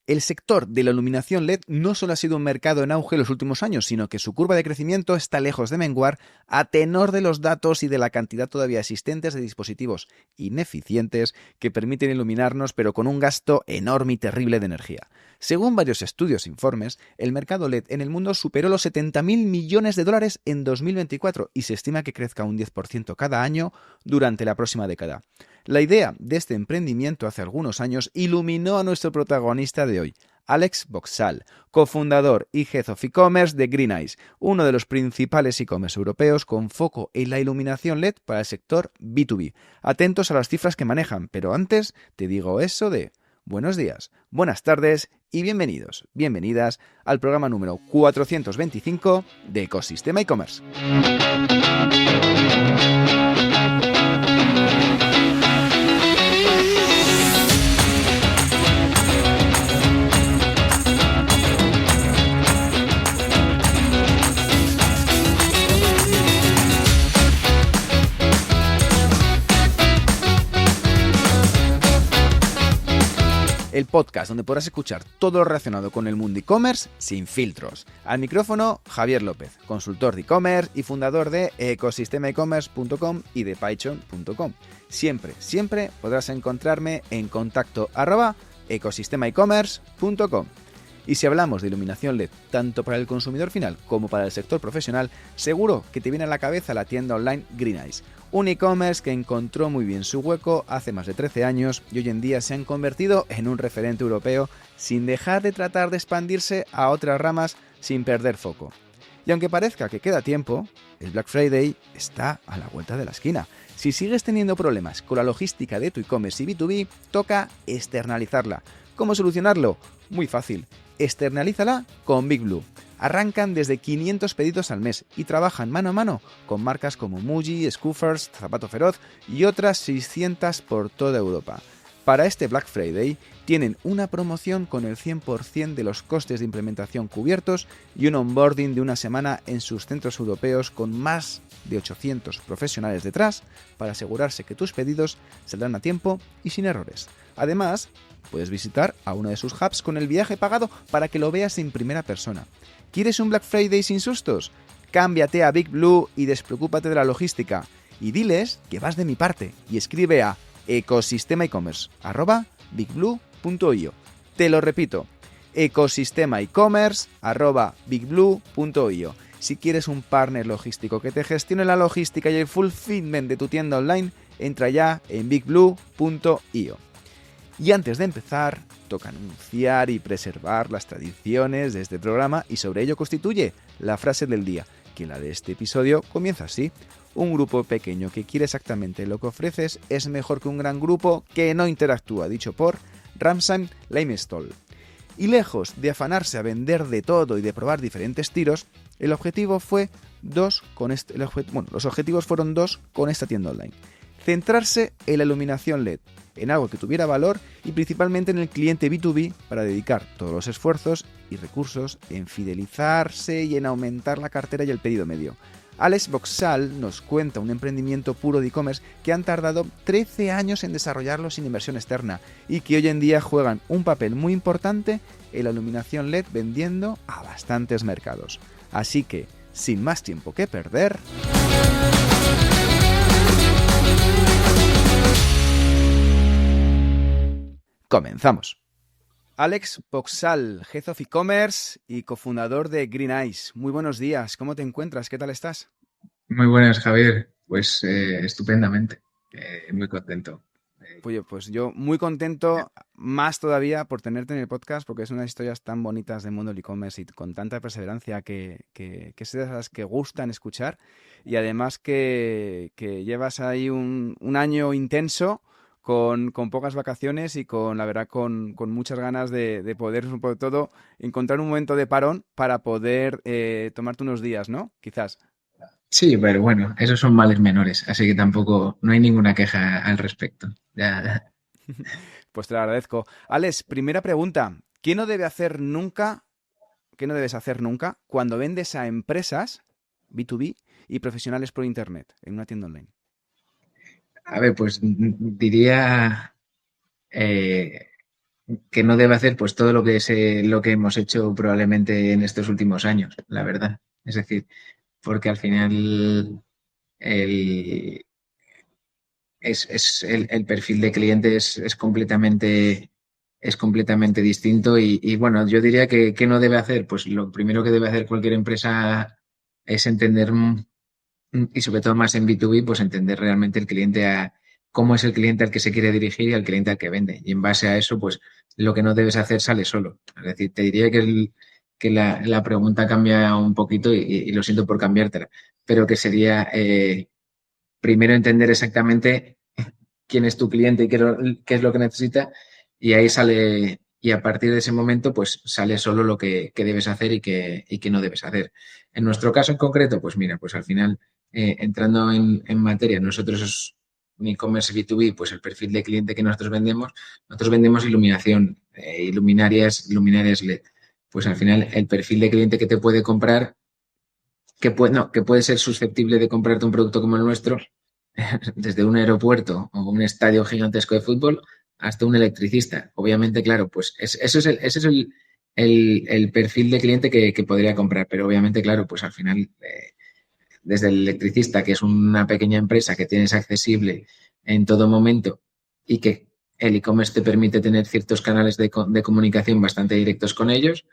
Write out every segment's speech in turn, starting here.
El sector de la iluminación LED no solo ha sido un mercado en auge en los últimos años, sino que su curva de crecimiento está lejos de menguar a tenor de los datos y de la cantidad todavía existentes de dispositivos ineficientes que permiten iluminarnos pero con un gasto enorme y terrible de energía. Según varios estudios e informes, el mercado LED en el mundo superó los 70.000 millones de dólares en 2024 y se estima que crezca un 10% cada año durante la próxima década. La idea de este emprendimiento hace algunos años iluminó a nuestro protagonista de hoy, Alex Boxall, cofundador y Head of E-Commerce de Green Eyes, uno de los principales e-commerce europeos con foco en la iluminación LED para el sector B2B. Atentos a las cifras que manejan, pero antes te digo eso de buenos días, buenas tardes y bienvenidos, bienvenidas al programa número 425 de Ecosistema E-Commerce. El podcast donde podrás escuchar todo lo relacionado con el mundo e-commerce sin filtros. Al micrófono, Javier López, consultor de e-commerce y fundador de ecosistemaecommerce.com y de Python.com. Siempre podrás encontrarme en contacto@ecosistemaecommerce.com. Y si hablamos de iluminación LED, tanto para el consumidor final como para el sector profesional, seguro que te viene a la cabeza la tienda online Green Eyes, un e-commerce que encontró muy bien su hueco hace más de 13 años y hoy en día se han convertido en un referente europeo sin dejar de tratar de expandirse a otras ramas sin perder foco. Y aunque parezca que queda tiempo, el Black Friday está a la vuelta de la esquina. Si sigues teniendo problemas con la logística de tu e-commerce y B2B, toca externalizarla. ¿Cómo solucionarlo? Muy fácil. Externalízala con Big Blue. Arrancan desde 500 pedidos al mes y trabajan mano a mano con marcas como Muji, Scoofers, Zapato Feroz y otras 600 por toda Europa. Para este Black Friday tienen una promoción con el 100% de los costes de implementación cubiertos y un onboarding de una semana en sus centros europeos con más de 800 profesionales detrás para asegurarse que tus pedidos saldrán a tiempo y sin errores. Además, puedes visitar a uno de sus hubs con el viaje pagado para que lo veas en primera persona. ¿Quieres un Black Friday sin sustos? Cámbiate a Big Blue y despreocúpate de la logística. Y diles que vas de mi parte y escribe a ecosistemaecommerce@bigblue.io. Te lo repito, ecosistemaecommerce@bigblue.io. Si quieres un partner logístico que te gestione la logística y el fulfillment de tu tienda online, entra ya en bigblue.io. Y antes de empezar, toca anunciar y preservar las tradiciones de este programa y sobre ello constituye la frase del día, que la de este episodio comienza así. Un grupo pequeño que quiere exactamente lo que ofreces es mejor que un gran grupo que no interactúa, dicho por Ramsam Limestol. Y lejos de afanarse a vender de todo y de probar diferentes tiros, los objetivos fueron dos con esta tienda online. Centrarse en la iluminación LED, en algo que tuviera valor y principalmente en el cliente B2B para dedicar todos los esfuerzos y recursos en fidelizarse y en aumentar la cartera y el pedido medio. Alex Boxall nos cuenta un emprendimiento puro de e-commerce que han tardado 13 años en desarrollarlo sin inversión externa y que hoy en día juegan un papel muy importante en la iluminación LED vendiendo a bastantes mercados. Así que, sin más tiempo que perder, comenzamos. Alex Boxall, Head of E-Commerce y cofundador de Green Eyes. Muy buenos días, ¿cómo te encuentras? ¿Qué tal estás? Muy buenas, Javier. Pues estupendamente. Muy contento. Oye, pues yo muy contento, más todavía por tenerte en el podcast, porque es unas historias tan bonitas del mundo del e-commerce y con tanta perseverancia que es de esas que gustan escuchar. Y además que llevas ahí un año intenso con pocas vacaciones y la verdad, con muchas ganas de poder, sobre todo, encontrar un momento de parón para poder tomarte unos días, ¿no? Quizás. Sí, pero bueno, esos son males menores, así que tampoco, no hay ninguna queja al respecto. Ya. Pues te lo agradezco. Alex, primera pregunta. ¿Qué no debes hacer nunca cuando vendes a empresas B2B y profesionales por Internet en una tienda online? A ver, pues diría que no debe hacer pues todo lo que hemos hecho probablemente en estos últimos años, la verdad. Es decir, porque al final el, el perfil de cliente es completamente distinto y, bueno, yo diría que ¿qué no debe hacer? Pues lo primero que debe hacer cualquier empresa es entender, y sobre todo más en B2B, pues entender realmente el cliente cómo es el cliente al que se quiere dirigir y al cliente al que vende. Y en base a eso, pues lo que no debes hacer sale solo. Es decir, te diría que, que la pregunta cambia un poquito y lo siento por cambiártela, pero que sería primero entender exactamente quién es tu cliente y qué es lo que necesita y ahí sale, y a partir de ese momento pues sale solo lo que debes hacer y qué no debes hacer. En nuestro caso en concreto, pues mira, pues al final, entrando en materia, nosotros un e-commerce B2B, pues el perfil de cliente que nosotros vendemos iluminación, luminarias LED. Pues al final el perfil de cliente que te puede comprar, que puede ser susceptible de comprarte un producto como el nuestro, desde un aeropuerto o un estadio gigantesco de fútbol hasta un electricista. Obviamente, claro, pues ese es el perfil de cliente que podría comprar, pero obviamente, claro, pues al final, desde el electricista, que es una pequeña empresa que tienes accesible en todo momento y que el e-commerce te permite tener ciertos canales de comunicación bastante directos con ellos,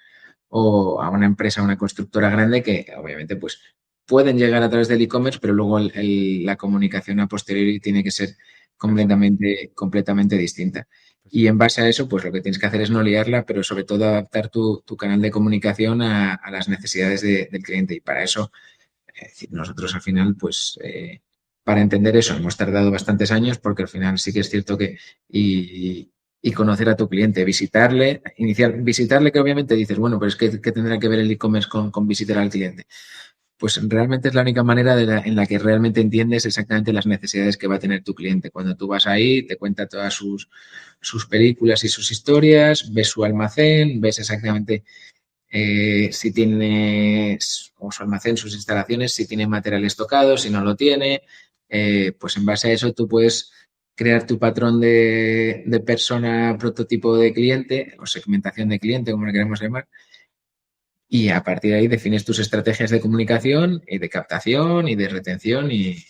o a una empresa, a una constructora grande que obviamente pues pueden llegar a través del e-commerce, pero luego la comunicación a posteriori tiene que ser completamente distinta. Y en base a eso, pues lo que tienes que hacer es no liarla, pero sobre todo adaptar tu canal de comunicación a las necesidades del cliente. Y para eso, nosotros al final, pues para entender eso hemos tardado bastantes años porque al final sí que es cierto que y conocer a tu cliente, visitarle que obviamente dices, bueno, pero es que tendrá que ver el e-commerce con visitar al cliente. Pues realmente es la única manera en la que realmente entiendes exactamente las necesidades que va a tener tu cliente. Cuando tú vas ahí, te cuenta todas sus películas y sus historias, ves su almacén, ves exactamente si tiene o su almacén, sus instalaciones, si tiene material estocado, si no lo tiene, pues en base a eso tú puedes crear tu patrón de persona prototipo de cliente o segmentación de cliente, como le queremos llamar, y a partir de ahí defines tus estrategias de comunicación y de captación y de retención y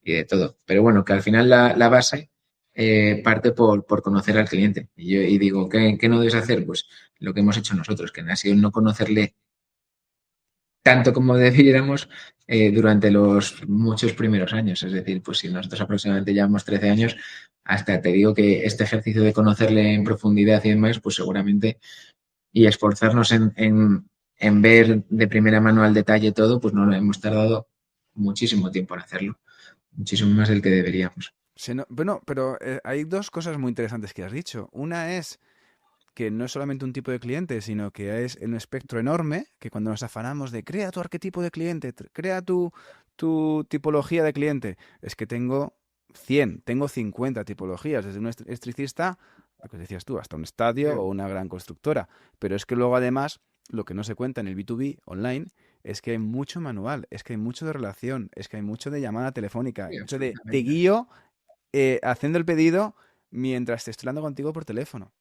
de todo. Pero bueno, que al final la base parte por conocer al cliente. Y digo, ¿qué no debes hacer? Pues lo que hemos hecho nosotros, que ha sido no conocerle tanto como debiéramos durante los muchos primeros años. Es decir, pues si nosotros aproximadamente llevamos 13 años, hasta te digo que este ejercicio de conocerle en profundidad y demás, pues seguramente, y esforzarnos en ver de primera mano al detalle todo, pues no hemos tardado muchísimo tiempo en hacerlo, muchísimo más del que deberíamos. Bueno, pero hay dos cosas muy interesantes que has dicho. Una es que no es solamente un tipo de cliente, sino que es un espectro enorme, que cuando nos afanamos de crea tu arquetipo de cliente, crea tu tipología de cliente, es que tengo 100, tengo 50 tipologías, desde un electricista, lo que decías tú, hasta un estadio o una gran constructora. Pero es que luego además, lo que no se cuenta en el B2B online es que hay mucho manual, es que hay mucho de relación, es que hay mucho de llamada telefónica, hay Sí, mucho de te absolutamente. guío haciendo el pedido mientras te estoy hablando contigo por teléfono.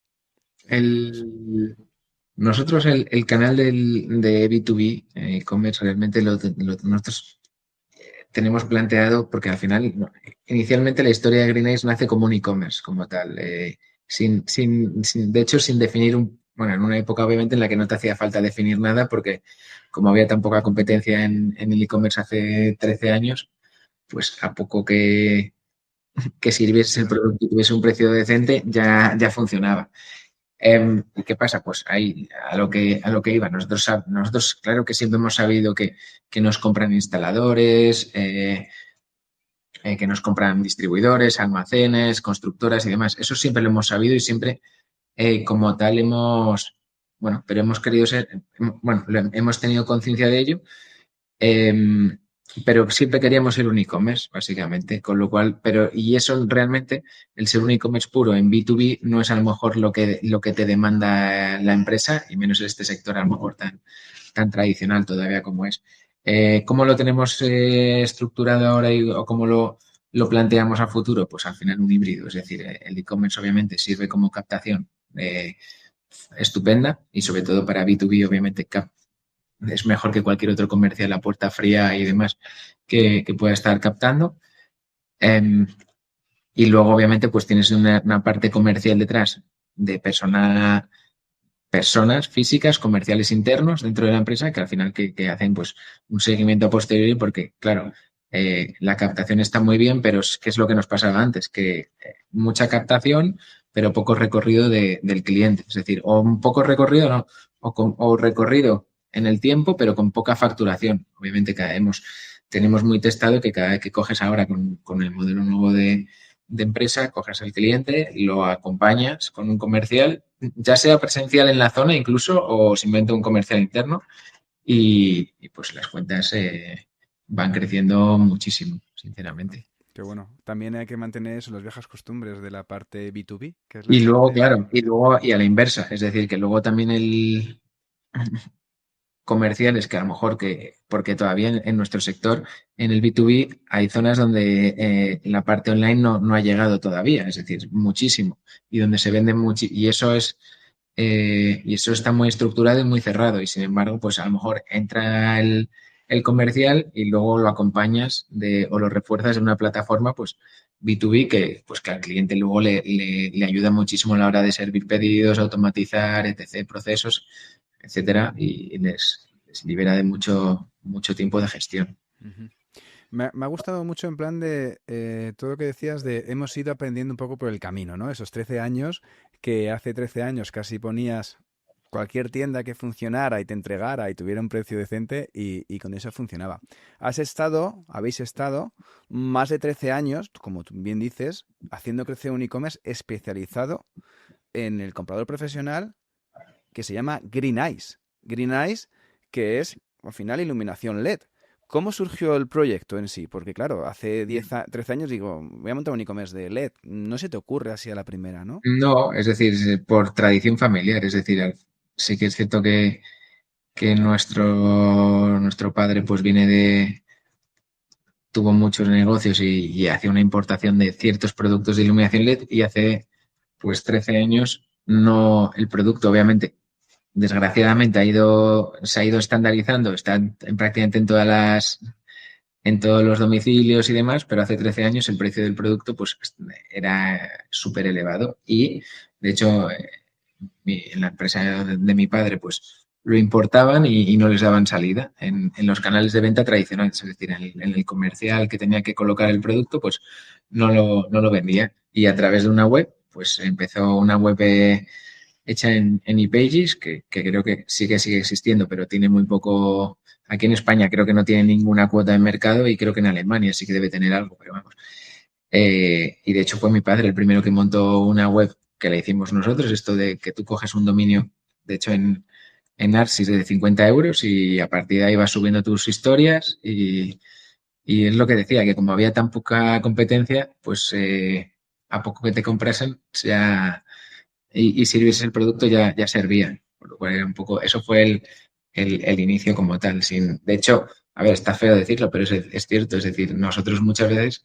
Nosotros el canal de B2B, e-commerce, realmente nosotros tenemos planteado, porque al final, no, inicialmente la historia de Green Eyes nace como un e-commerce, como tal, de hecho, sin definir bueno, en una época obviamente en la que no te hacía falta definir nada, porque como había tan poca competencia en el e-commerce hace 13 años, pues a poco que sirviese el producto y tuviese un precio decente, ya funcionaba. ¿Y qué pasa? Pues ahí a lo que iba. Nosotros claro que siempre hemos sabido que nos compran instaladores, que nos compran distribuidores, almacenes, constructoras y demás. Eso siempre lo hemos sabido y siempre como tal bueno, pero hemos querido ser, bueno, hemos tenido conciencia de ello, eh, pero siempre queríamos ser un e-commerce, básicamente, con lo cual, y eso realmente, el ser un e-commerce puro en B2B no es a lo mejor lo que te demanda la empresa, y menos en este sector a lo mejor tan tradicional todavía como es. ¿Cómo lo tenemos estructurado ahora o cómo lo planteamos a futuro? Pues al final un híbrido, es decir, el e-commerce obviamente sirve como captación estupenda y sobre todo para B2B, obviamente, es mejor que cualquier otro comercial a puerta fría y demás que pueda estar captando. Eh, y luego, obviamente, pues tienes una parte comercial detrás de personas físicas, comerciales internos dentro de la empresa que al final que hacen pues un seguimiento a posteriori porque, claro, la captación está muy bien, pero ¿qué es lo que nos pasaba antes? Que mucha captación, pero poco recorrido del cliente. Es decir, o un poco recorrido, no, o recorrido en el tiempo, pero con poca facturación. Obviamente tenemos muy testado que cada vez que coges ahora con el modelo nuevo de empresa, coges al cliente, lo acompañas con un comercial, ya sea presencial en la zona incluso o simplemente un comercial interno y pues las cuentas van creciendo muchísimo, sinceramente. Qué bueno. También hay que mantener eso, las viejas costumbres de la parte B2B, que es la Y que luego, hace... claro, y a la inversa, es decir, que luego también el comerciales que a lo mejor porque todavía en nuestro sector, en el B2B, hay zonas donde la parte online no ha llegado todavía, es decir, muchísimo, y donde se vende mucho, y eso está muy estructurado y muy cerrado, y sin embargo, pues a lo mejor entra el comercial y luego lo acompañas o lo refuerzas en una plataforma, pues B2B, pues que al cliente luego le ayuda muchísimo a la hora de servir pedidos, automatizar, etc., procesos, etcétera, y les libera de mucho tiempo de gestión. Ujú. Me ha gustado mucho en plan de todo lo que decías de hemos ido aprendiendo un poco por el camino, ¿no? Esos 13 años que hace 13 años casi ponías cualquier tienda que funcionara y te entregara y tuviera un precio decente y con eso funcionaba. Habéis estado más de 13 años, como tú bien dices, haciendo crecer un e-commerce especializado en el comprador profesional que se llama Green Eyes. Green Eyes, que es al final iluminación LED. ¿Cómo surgió el proyecto en sí? Porque claro, hace 13 años digo, voy a montar un e-commerce de LED. No se te ocurre así a la primera, ¿no? No, es decir, por tradición familiar, es decir, sí que es cierto que nuestro padre pues tuvo muchos negocios y hacía una importación de ciertos productos de iluminación LED y hace pues 13 años no, el producto obviamente desgraciadamente se ha ido estandarizando, está prácticamente en todos los domicilios y demás, pero hace 13 años el precio del producto pues era súper elevado y de hecho en la empresa de mi padre pues lo importaban y no les daban salida en los canales de venta tradicionales, es decir, en el comercial que tenía que colocar el producto pues no lo vendía y a través de una web pues empezó una web hecha en ePages, que creo que sigue existiendo, pero tiene muy poco. Aquí en España creo que no tiene ninguna cuota de mercado y creo que en Alemania sí que debe tener algo, pero vamos. Y de hecho fue mi padre el primero que montó una web que le hicimos nosotros, esto de que tú coges un dominio, de hecho en Arsis de 50 euros y a partir de ahí vas subiendo tus historias y es lo que decía, que como había tan poca competencia, pues a poco que te comprasen ya y sirviese el producto ya servía. Por lo cual era un poco, eso fue el inicio como tal. De hecho, a ver, está feo decirlo, pero es cierto. Es decir, nosotros muchas veces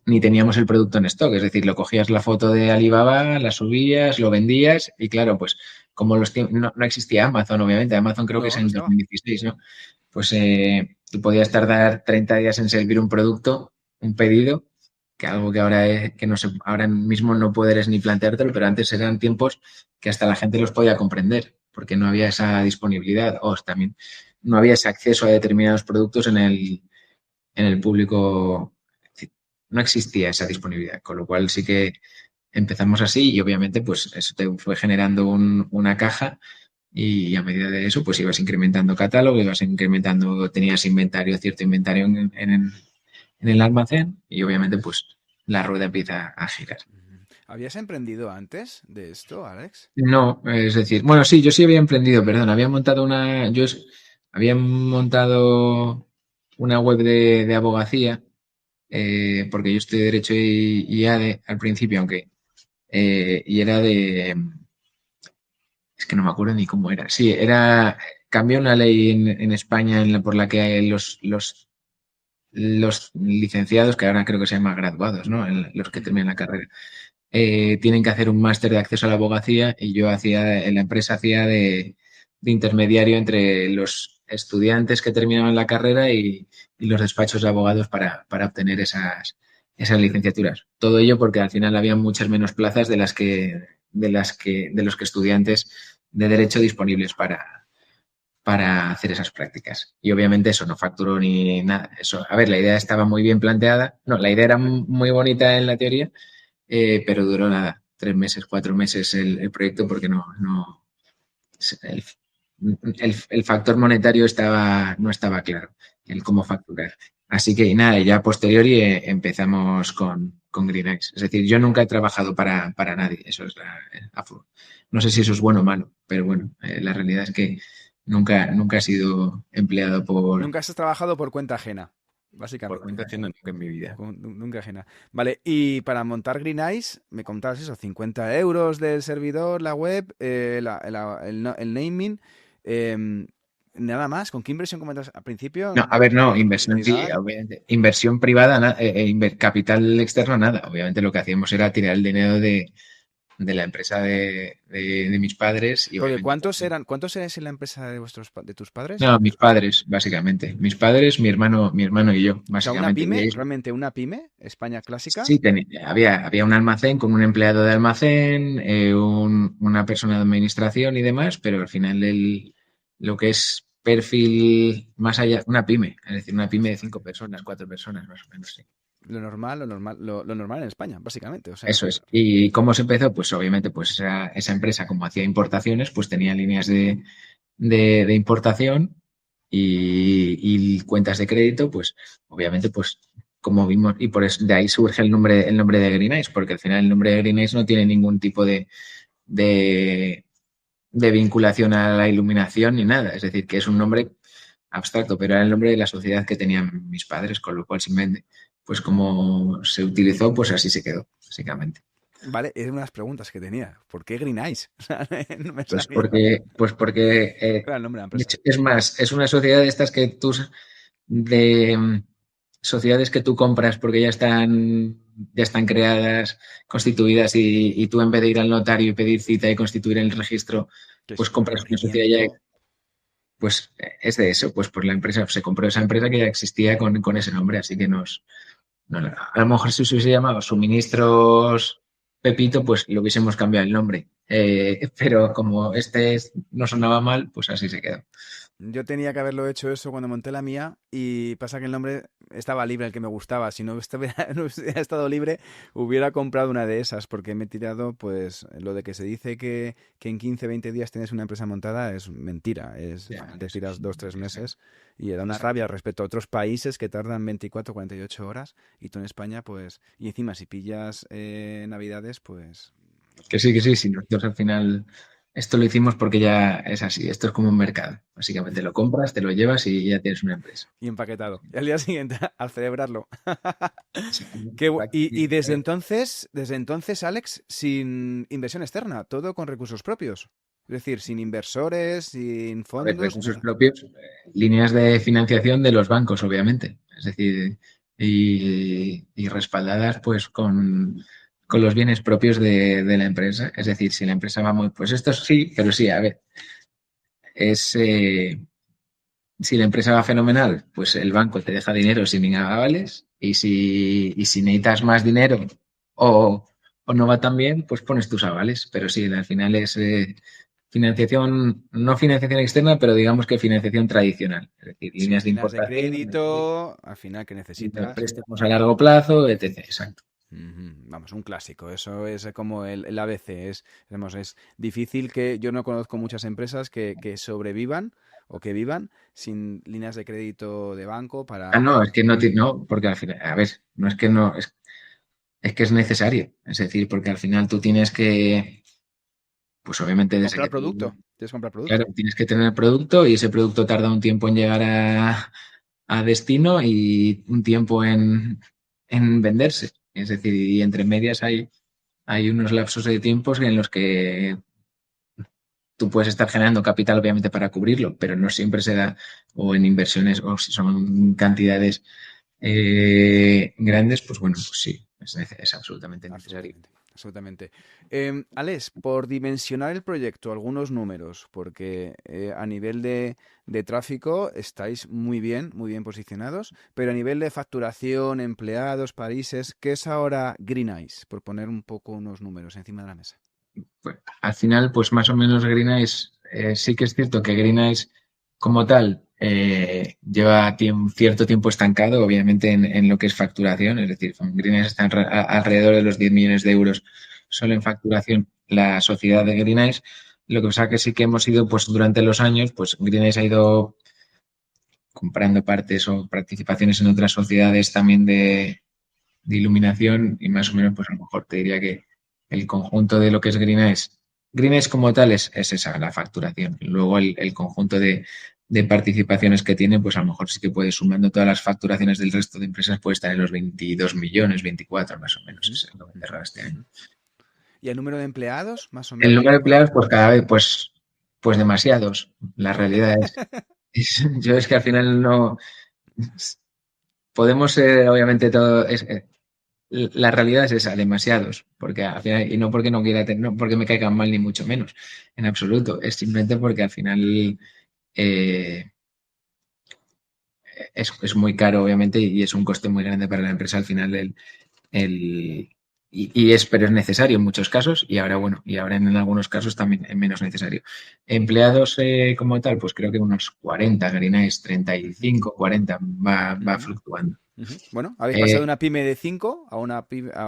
ni teníamos el producto en stock. Es decir, lo cogías la foto de Alibaba, la subías, lo vendías y claro, pues como no existía Amazon, obviamente. Amazon creo que es No, no en estaba. 2016, ¿no? Pues tú podías tardar 30 días en servir un producto, un pedido, que algo que que no sé, ahora mismo no puedes ni planteártelo, pero antes eran tiempos que hasta la gente los podía comprender, porque no había esa disponibilidad o también no había ese acceso a determinados productos en el público, no existía esa disponibilidad, con lo cual sí que empezamos así y obviamente pues eso te fue generando una caja y a medida de eso pues ibas incrementando catálogo, ibas incrementando, tenías cierto inventario en el almacén y obviamente pues la rueda empieza a girar. Ujú. ¿Habías emprendido antes de esto, Alex? No, es decir, bueno, sí, yo sí había emprendido, perdón, había montado una web de abogacía, porque yo estudié Derecho y ADE al principio, y era es que no me acuerdo ni cómo era. Sí, cambió una ley en España por la que los licenciados, que ahora creo que se llama graduados, ¿no? Los que terminan la carrera, tienen que hacer un máster de acceso a la abogacía y yo en la empresa hacía de intermediario entre los estudiantes que terminaban la carrera y los despachos de abogados para obtener esas licenciaturas. Todo ello porque al final había muchas menos plazas de los que estudiantes de derecho disponibles para hacer esas prácticas. Y obviamente eso no facturó ni nada. Eso, a ver, la idea estaba muy bien planteada. No, la idea era muy bonita en la teoría, pero duró nada, 3 meses, 4 meses el proyecto porque el, el factor monetario no estaba claro, el cómo facturar. Así que nada, ya a posteriori empezamos con GreenX. Es decir, yo nunca he trabajado para nadie. Eso es no sé si eso es bueno o malo, pero bueno, la realidad es que nunca he sido empleado Nunca has trabajado por cuenta ajena, por básicamente. cuenta ajena nunca en mi vida. Nunca ajena. Vale, y para montar Green Eyes, me contabas eso, 50 euros del servidor, la web, el naming, em, nada más. ¿Con qué inversión comentas al principio? No, a ver, no, inversión sí, Publicidad. obviamente. Inversión privada, capital externo, nada. Obviamente lo que hacíamos era tirar el dinero de la empresa de mis padres y Porque obviamente ¿cuántos eres en la empresa de de tus padres? no, mis padres, básicamente. Mis padres, mi hermano y yo, O sea, una básicamente. Y pyme, ahí realmente una pyme, España clásica. sí, había un almacén con un empleado de almacén, una persona de administración y demás, pero al final lo que es perfil más allá, una pyme, es decir, una pyme de 5 personas, 4 personas, más o menos, sí. Lo normal en España, básicamente. O sea, Eso es. ¿Y cómo se empezó? Pues obviamente, pues esa empresa, como hacía importaciones, pues tenía líneas de importación y cuentas de crédito, pues obviamente, pues como vimos, y por eso de ahí surge el nombre de Green Eyes, porque al final el nombre de Green Eyes no tiene ningún tipo de, de vinculación a la iluminación ni nada. Es decir, que es un nombre abstracto, pero era el nombre de la sociedad que tenían mis padres, con lo cual simplemente, pues como se utilizó, pues así se quedó, básicamente. vale, es una de las preguntas que tenía. ¿Por qué Green Eyes? O sea, no me Pues sabía. porque Era el nombre de la de empresa. hecho, es más, es una sociedad de estas de sociedades que tú compras porque ya están creadas, constituidas y tú en vez de ir al notario y pedir cita y constituir el registro, Que es pues un compras una sociedad ya, procedimiento. pues es de eso, pues por la empresa, se compró esa empresa que ya existía con ese nombre, así que a lo mejor si se hubiese llamado Suministros Pepito, pues le hubiésemos cambiado el nombre. Pero como no sonaba mal, pues así se quedó. Yo tenía que haberlo hecho eso cuando monté la mía y pasa que el nombre estaba libre, el que me gustaba. Si no no hubiera estado libre, hubiera comprado una de esas porque me he tirado, pues, lo de que se dice que en 15 20 días tienes una empresa montada es mentira. Ya, Te tiras 2 3 meses exacto, y da una exacto. rabia respecto a otros países que tardan 24 48 horas y tú en España, pues, y encima si pillas Navidades, pues, Que sí, sí. Nosotros al final esto lo hicimos porque ya es así. Esto es como un mercado. Básicamente lo compras, te lo llevas y ya tienes una empresa. y empaquetado. Y al día siguiente, al celebrarlo. Exactamente. Y desde entonces, Alex, sin inversión externa, todo con recursos propios. Es decir, sin inversores, sin A ver, fondos, recursos nada. propios, líneas de financiación de los bancos, obviamente. Es decir, y respaldadas pues con los bienes propios de la empresa. Es decir, si la empresa va muy, pues esto sí, pero sí, a ver, es si la empresa va fenomenal, pues el banco te deja dinero sin avales y si necesitas más dinero o, o no va tan bien, pues pones tus avales. Pero sí, al final es financiación, no financiación externa, pero digamos que financiación tradicional. Es decir, Sí, líneas de líneas de importación, crédito, al final que líneas de necesitas. préstamos a largo plazo, etc. Exacto. Ujú, vamos, un clásico. Eso es como el ABC. Es difícil que yo no conozco muchas empresas que sobrevivan o que vivan sin líneas de crédito de banco Ah, para... no, es que no, porque al final, a ver, no es que no, es que es necesario. Es decir, porque al final tú tienes que, pues obviamente desde Comprar que producto. Tienes que comprar claro, producto. tienes que tener producto y ese producto tarda un tiempo en llegar a destino y un tiempo en venderse. Es decir, y entre medias hay unos lapsos de tiempos en los que tú puedes estar generando capital, obviamente, para cubrirlo, pero no siempre se da, o en inversiones, o si son cantidades grandes, pues bueno, pues sí, es absolutamente necesario. Absolutamente. Absolutamente. Alex, por dimensionar el proyecto, algunos números, porque a nivel de tráfico estáis muy bien posicionados, pero a nivel de facturación, empleados, países, ¿qué es ahora Green Eyes? Por poner un poco unos números encima de la mesa. Pues, al final, pues más o menos Green Eyes, sí que es cierto que Green Eyes como tal lleva cierto tiempo estancado, obviamente, en lo que es facturación, es decir, Green Eyes está alrededor de los 10 millones de euros solo en facturación la sociedad de Green Eyes. Lo que pasa que sí que hemos ido, pues durante los años, pues Green Eyes ha ido comprando partes o participaciones en otras sociedades también de iluminación y más o menos, pues a lo mejor te diría que el conjunto de lo que es Green Eyes como tal es esa, la facturación. Luego el conjunto de participaciones que tiene, pues a lo mejor sí que puede, sumando todas las facturaciones del resto de empresas, puede estar en los 22 millones, 24 más o menos, Ujú, es lo que cerrado este año. ujú. ¿Y el número de empleados, más o El menos? número de empleados, pues cada vez, pues demasiados. La realidad yo es que al final no podemos ser, obviamente, todo, la realidad es esa, demasiados, porque al final, y no porque no quiera no porque me caigan mal ni mucho menos, en absoluto, es simplemente porque al final eh, es muy caro, obviamente, y es un coste muy grande para la empresa al final el pero es necesario en muchos casos y ahora, bueno, y ahora en algunos casos también es menos necesario. Empleados como tal, pues creo que unos 40, Greenace Ujú, 35, 40, va ujú, fluctuando. ujú. Bueno, habéis pasado de Eh, una pyme de 5 a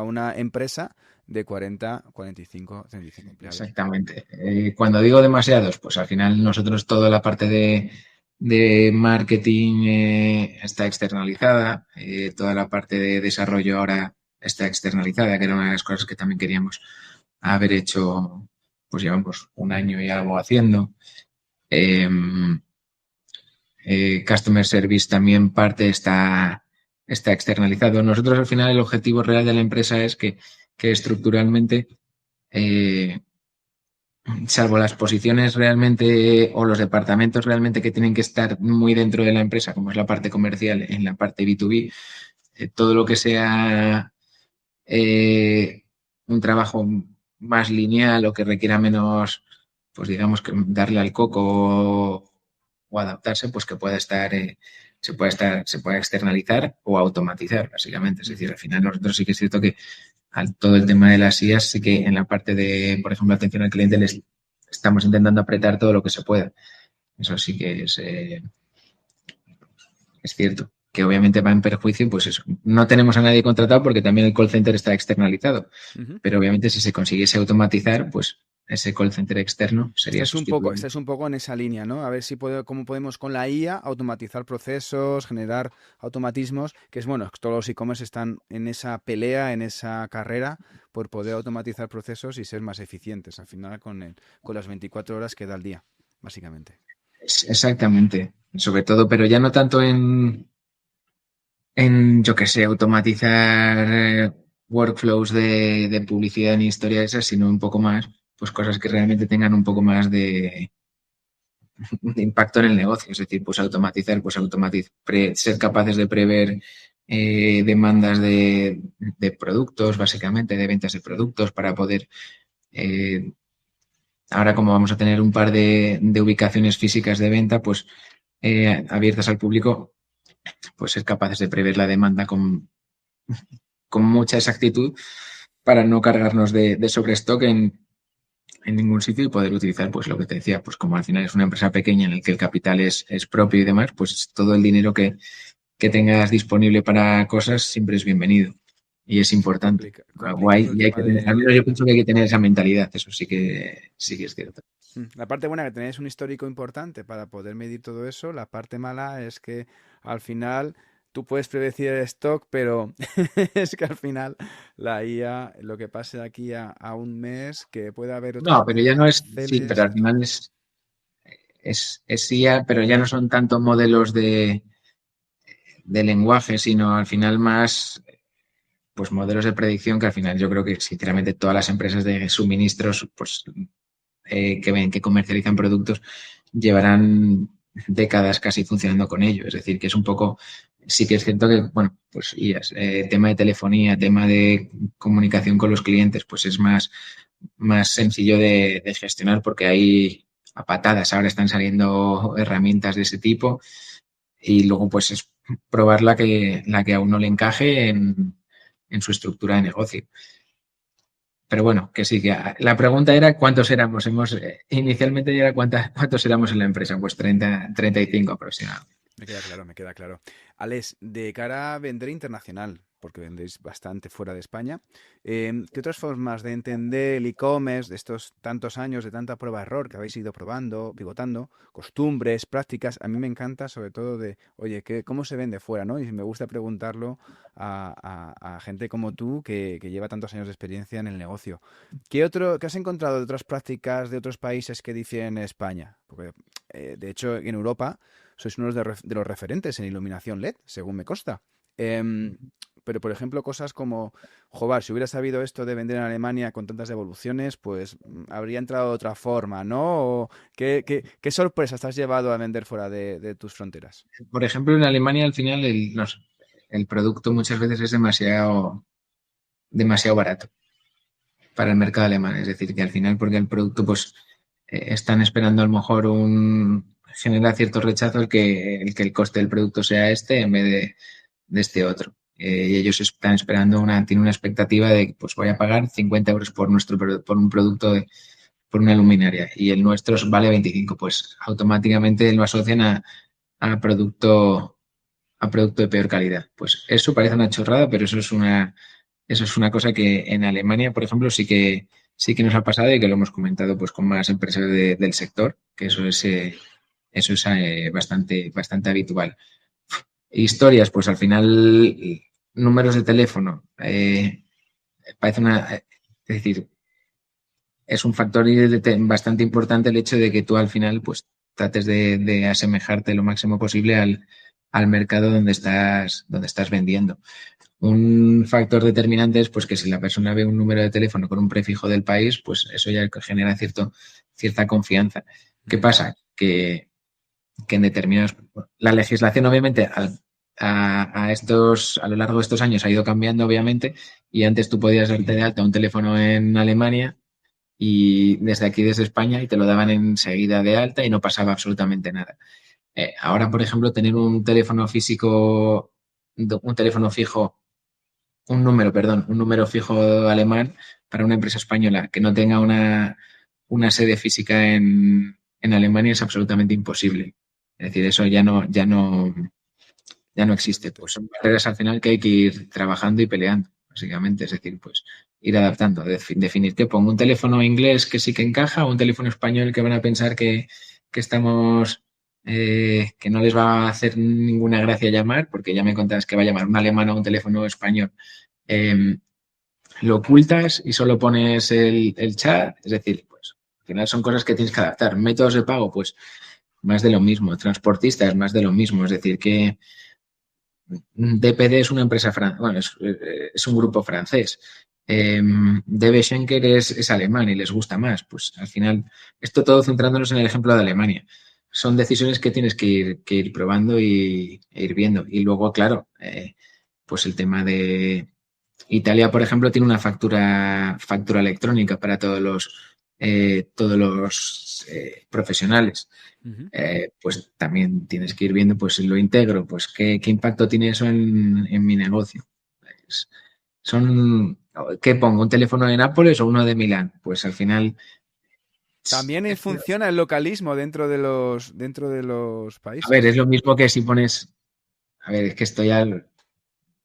una empresa de 40, 45, 35 empleados. Exactamente. Cuando digo demasiados, pues al final nosotros toda la parte de marketing está externalizada, toda la parte de desarrollo ahora está externalizada, que era una de las cosas que también queríamos haber hecho, pues llevamos un año y algo haciendo. Eh, Customer Service también parte está externalizado. Nosotros al final el objetivo real de la empresa es que estructuralmente eh, salvo las posiciones realmente o los departamentos realmente que tienen que estar muy dentro de la empresa, como es la parte comercial, en la parte B2B, todo lo que sea un trabajo más lineal o que requiera menos, pues digamos que darle al coco o adaptarse, pues que pueda estar, se pueda externalizar o automatizar, básicamente. Es decir, Ujú. al final nosotros sí que es cierto que todo el tema de las IAS, sí que en la parte de, por ejemplo, atención al cliente, les estamos intentando apretar todo lo que se pueda. Eso sí que es cierto. Que obviamente va en perjuicio, pues eso. No tenemos a nadie contratado porque también el call center está externalizado. Ujú. Pero obviamente si se consiguiese automatizar, pues ese call center externo sería sustituible. Estáis un poco en esa línea, ¿no? A ver si cómo podemos con la IA automatizar procesos, generar automatismos, que es bueno, todos los e-commerce están en esa pelea, en esa carrera por poder automatizar procesos y ser más eficientes al final con las 24 horas que da el día, básicamente. Exactamente. Sobre todo, pero ya no tanto yo qué sé, automatizar workflows de publicidad en historia esas, sino un poco más, pues cosas que realmente tengan un poco más de impacto en el negocio. Es decir, pues automatizar, ser capaces de prever demandas de productos, básicamente, de ventas de Ujú. productos, para poder, eh, ahora como vamos a tener un par de ubicaciones físicas de venta, pues abiertas al público, pues ser capaces de prever la demanda con mucha exactitud para no cargarnos de sobrestock en ningún sitio y poder utilizar, pues lo que te decía, pues como al final es una empresa pequeña en el que el capital es propio y demás, pues todo el dinero que tengas disponible para cosas siempre es bienvenido y es importante. Guay, Complicado el y hay tema que tener, al de... menos yo pienso que hay que tener esa mentalidad, eso sí que es cierto. La parte buena es que tenéis un histórico importante para poder medir todo eso. La parte mala es que al final tú puedes predecir el stock, pero es que al final la IA, lo que pase de aquí a un mes, que pueda haber otros No, pero ya no es, sí, pero aranceles. al final es IA, pero ya no son tanto modelos de lenguaje, sino al final más pues modelos de predicción que al final yo creo que sinceramente todas las empresas de suministros pues que comercializan productos llevarán décadas casi funcionando con ello. Es decir, que es un poco Sí que es cierto que, bueno, pues IAS, tema de telefonía, tema de comunicación con los clientes, pues es más sencillo de gestionar porque hay a patadas ahora están saliendo herramientas de ese tipo y luego pues es probar la que a uno le encaje en su estructura de negocio. Pero bueno, que sí, que la pregunta era cuántos éramos. Inicialmente era cuántos éramos en la empresa, pues 35 aproximadamente. Me queda claro, me queda claro. Alex, de cara a vender internacional, porque vendéis bastante fuera de España, ¿qué otras formas de entender el e-commerce de estos tantos años de tanta prueba-error que habéis ido probando, pivotando, costumbres, prácticas? A mí me encanta sobre todo de, oye, ¿cómo se vende fuera, no? Y me gusta preguntarlo a gente como tú que lleva tantos años de experiencia en el negocio. ¿Qué has encontrado de otras prácticas de otros países que dicen España? Porque, de hecho, en Europa sois uno de los referentes en iluminación LED, según me consta. Pero, por ejemplo, cosas como, joder, si hubiera sabido esto de vender en Alemania con tantas devoluciones, pues habría entrado de otra forma, ¿no? ¿O qué sorpresas te has llevado a vender fuera de tus fronteras? Por ejemplo, en Alemania al final el producto muchas veces es demasiado barato para el mercado alemán. Es decir, que al final, porque el producto, pues, están esperando a lo mejor genera cierto rechazo el que el coste del producto sea este en vez de este otro. Y ellos están esperando tienen una expectativa de, pues voy a pagar 50 euros por un producto, por una luminaria, y el nuestro vale 25, pues automáticamente lo asocian a producto, a producto de peor calidad. Pues eso parece una chorrada, pero eso es una cosa que en Alemania, por ejemplo, sí que nos ha pasado y que lo hemos comentado pues con más empresas del sector, que eso es bastante habitual. Historias, pues al final, números de teléfono. Parece es decir, es un factor bastante importante el hecho de que tú al final pues trates de asemejarte lo máximo posible al mercado donde estás vendiendo. Un factor determinante es pues que si la persona ve un número de teléfono con un prefijo del país, pues eso ya genera cierta confianza. ¿Qué pasa? Que en determinados... La legislación, obviamente, a lo largo de estos años ha ido cambiando, obviamente, y antes tú podías darte de alta un teléfono en Alemania y desde aquí, desde España, y te lo daban enseguida de alta y no pasaba absolutamente nada. Ahora, por ejemplo, tener un teléfono físico, un teléfono fijo, un número fijo alemán para una empresa española que no tenga una sede física en Alemania es absolutamente imposible. Es decir, eso ya no existe. Pues son barreras al final que hay que ir trabajando y peleando, básicamente. Es decir, pues ir adaptando, definir que pongo un teléfono inglés que sí que encaja o un teléfono español que van a pensar que estamos, que no les va a hacer ninguna gracia llamar, porque ya me contabas que va a llamar un alemán a un teléfono español. Lo ocultas y solo pones el chat, es decir, pues al final son cosas que tienes que adaptar. Métodos de pago, pues más de lo mismo. Transportistas, más de lo mismo. Es decir, que DPD es una empresa francesa, bueno, es un grupo francés. DB Schenker es alemán y les gusta más. Pues al final, esto todo centrándonos en el ejemplo de Alemania. Son decisiones que tienes que ir probando e ir viendo. Y luego, claro, pues el tema de Italia, por ejemplo, tiene una factura electrónica para todos los profesionales. Ujú. Pues también tienes que ir viendo, pues si lo integro, pues qué impacto tiene eso en mi negocio. Pues, ¿qué pongo? ¿Un teléfono de Nápoles o uno de Milán? Pues al final, También funciona el localismo dentro de los a ver, países. es lo mismo que si pones, a ver, es que esto ya,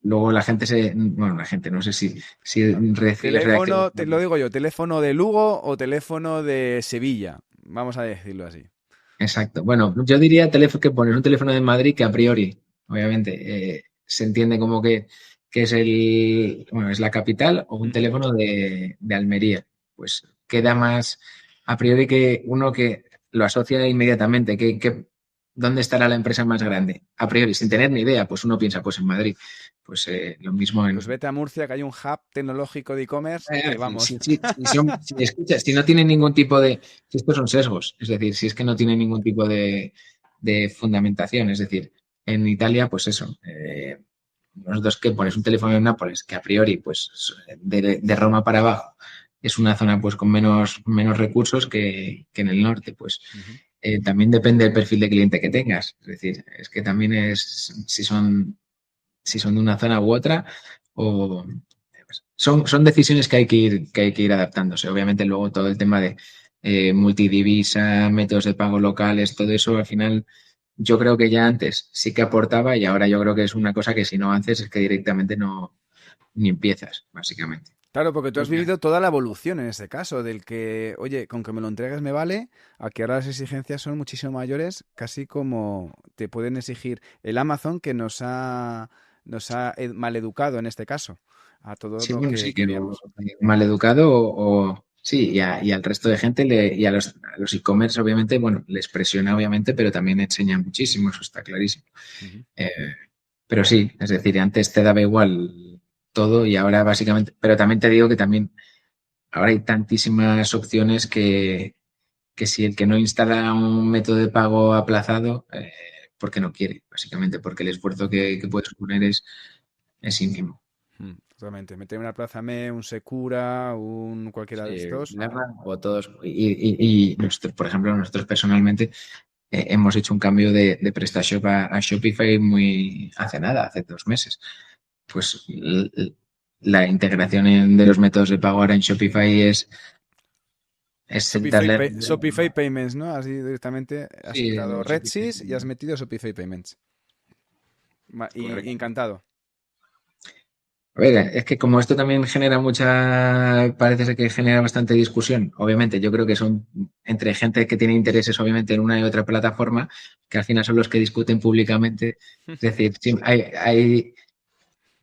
luego la gente bueno, la gente, no sé si recibes reacciones. Teléfono, te lo digo yo, teléfono de Lugo o teléfono de Sevilla, vamos a decirlo así. Exacto. Bueno, yo diría que pones un teléfono de Madrid que a priori, obviamente, se entiende como que es la capital, o un Ujú. teléfono de Almería. Pues queda más a priori que uno que lo asocia inmediatamente. ¿Dónde estará la empresa más grande? A priori, sin tener ni idea, pues uno piensa, pues en Madrid. Pues lo mismo Pues vete a Murcia, que hay un hub tecnológico de e-commerce que si, vamos. si, si escuchas, si no tiene ningún tipo si estos son sesgos, es decir, si es que no tiene ningún tipo de fundamentación, es decir, en Italia, pues eso, nosotros que pones un teléfono en Nápoles, que a priori, pues de Roma para abajo, es una zona pues con menos recursos que en el norte, pues Ujú. también depende del perfil de cliente que tengas. Es decir, es que también es si son de una zona u otra, o son decisiones que hay que ir adaptándose. Obviamente luego todo el tema de multidivisa, métodos de pago locales, todo eso al final yo creo que ya antes sí que aportaba y ahora yo creo que es una cosa que si no haces es que directamente no ni empiezas, básicamente. Claro, porque tú has Porque vivido toda la evolución en ese caso, del que, oye, con que me lo entregues me vale, a que ahora las exigencias son muchísimo mayores, casi como te pueden exigir el Amazon que nos ha maleducado en este caso, a todo sí, lo bueno, que sí, que queríamos. mal educado sí, y al resto de gente y a los e-commerce obviamente, bueno, les presiona obviamente, pero también enseña muchísimo, eso está clarísimo. Ujú. Eh, pero sí, es decir, antes te daba igual todo y ahora básicamente, pero también te digo que también ahora hay tantísimas opciones que si el que no instala un método de pago aplazado, porque no quiere, básicamente, porque el esfuerzo que puede suponer es ínfimo. Totalmente. Meter una Plaza Me, un Secura, un cualquiera de Sí, estos. o todos, y nosotros, por ejemplo, nosotros personalmente hemos hecho un cambio de PrestaShop a Shopify muy hace nada, hace 2 meses. Pues la integración de los métodos de pago ahora en Shopify es darle. Shopify Payments, ¿no? Así directamente has Sí, quitado Shopify. RedSys y has metido Shopify Payments. Y Correcto. encantado. A ver, es que como esto también genera parece ser que genera bastante discusión, obviamente yo creo que son entre gente que tiene intereses obviamente en una y otra plataforma, que al final son los que discuten públicamente. Es decir, sí,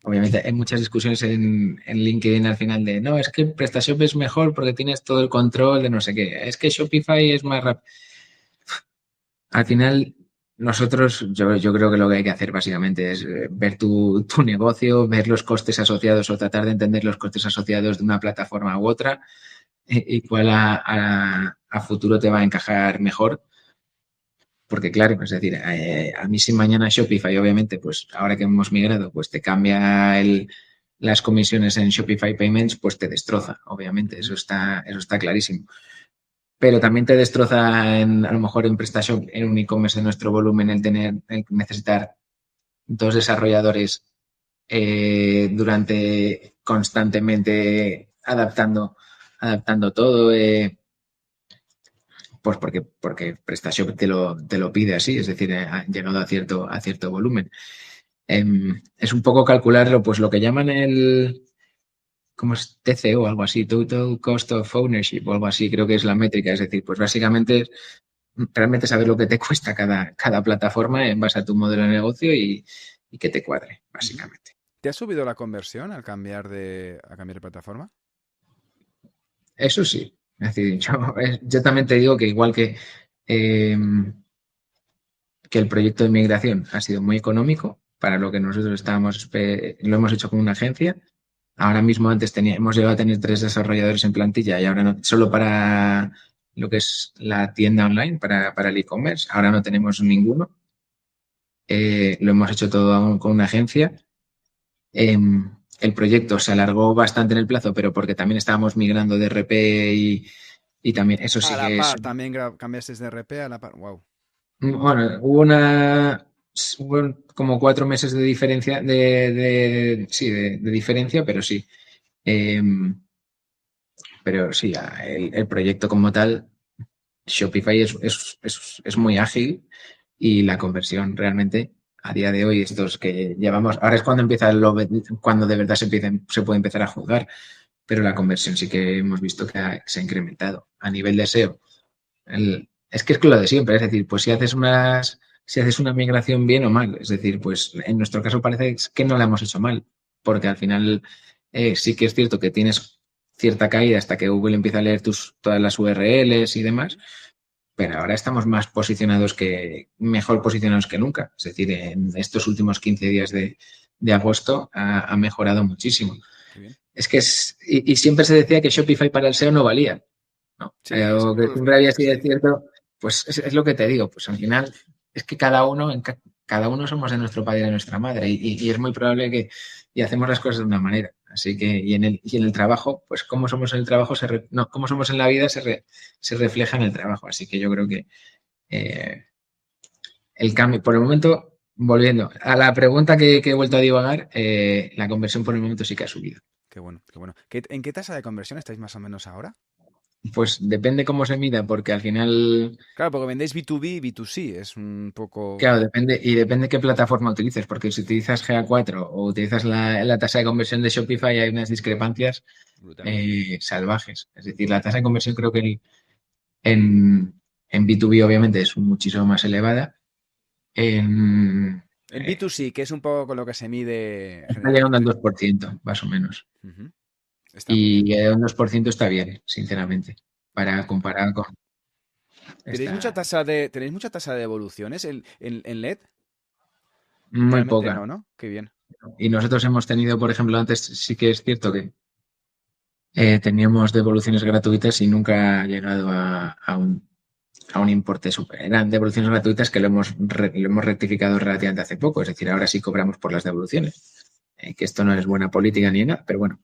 obviamente hay muchas discusiones en LinkedIn al final de, no, es que PrestaShop es mejor porque tienes todo el control de no sé qué, es que Shopify es más rápido. Al final, nosotros, yo creo que lo que hay que hacer básicamente es ver tu negocio, ver los costes asociados o tratar de entender los costes asociados de una plataforma u otra y cuál a futuro te va a encajar mejor. Porque claro, es decir, a mí si mañana Shopify, obviamente, pues ahora que hemos migrado, pues te cambia las comisiones en Shopify Payments, pues te destroza, obviamente, Ujú. eso está clarísimo, pero también te destroza a lo mejor en PrestaShop, en un e-commerce de nuestro volumen, el necesitar dos desarrolladores durante constantemente adaptando todo, pues porque PrestaShop te lo pide así, es decir, ha llegado a cierto volumen. Es un poco calcularlo, pues lo que llaman ¿cómo es? TCO o algo así, Total Cost of Ownership o algo así, creo que es la métrica, es decir, pues básicamente realmente saber lo que te cuesta cada plataforma en base a tu modelo de negocio y que te cuadre, Ujú. básicamente. ¿Te ha subido la conversión al cambiar de plataforma? Eso sí, es decir, yo también te digo que igual eh, que el proyecto de migración ha sido muy económico para lo que nosotros lo hemos hecho con una agencia. Ahora mismo antes hemos llegado a tener 3 desarrolladores en plantilla y ahora no, solo para lo que es la tienda online, para el e-commerce. Ahora no tenemos ninguno. Lo hemos hecho todo aún con una agencia. El proyecto se alargó bastante en el plazo, pero porque también estábamos migrando de RP y también eso A sí la que es. par, también cambiaste de RP a la par. Wow. Bueno, hubo como 4 meses de diferencia, sí, de diferencia, pero sí. Pero sí, el proyecto como tal, Shopify es muy ágil y la conversión realmente a día de hoy, estos que llevamos, ahora es cuando cuando de verdad se puede empezar a juzgar, pero la conversión sí que hemos visto que se ha incrementado. A nivel de SEO, es que es lo de siempre, es decir, pues si haces una migración bien o mal, es decir, pues en nuestro caso parece que no la hemos hecho mal, porque al final sí que es cierto que tienes cierta caída hasta que Google empieza a leer todas las URLs y demás, pero ahora estamos mejor posicionados que nunca. Es decir, en estos últimos 15 días de agosto ha mejorado muchísimo. Qué bien. Es que y siempre se decía que Shopify para el SEO no valía, ¿no? Sí, O que seguro siempre había que sido sí. cierto, pues es lo que te digo, pues al final es que cada uno cada uno somos de nuestro padre y de nuestra madre y es muy probable que y hacemos las cosas de una manera. Así que, y en el trabajo, pues cómo somos en el trabajo, no, cómo somos en la vida se refleja en el trabajo. Así que yo creo que eh, el cambio, por el momento, volviendo a la pregunta que he vuelto a divagar, la conversión por el momento sí que ha subido. Qué bueno, qué bueno. ¿En qué tasa de conversión estáis más o menos ahora? Pues depende cómo se mida, porque al final, Claro, porque vendéis B2B y B2C, es un poco... claro, depende qué plataforma utilices, porque si utilizas GA4 o utilizas la tasa de conversión de Shopify hay unas discrepancias Brutal. salvajes. Es decir, la tasa de conversión creo que en B2B obviamente es muchísimo más elevada. En, En B2C, que es un poco con lo que se mide está llegando al generalmente. 2%, más o menos. Ujú. Está muy bien. Y un 2% está bien, sinceramente, para comparar con esta ¿Tenéis mucha tasa de devoluciones en LED? muy Realmente poca. no, ¿no? Qué bien. Y nosotros hemos tenido, por ejemplo, antes sí que es cierto que teníamos devoluciones gratuitas y nunca ha llegado a un importe super. Eran devoluciones gratuitas que lo hemos rectificado relativamente hace poco. Es decir, ahora sí cobramos por las devoluciones. Que esto no es buena política ni nada, pero bueno,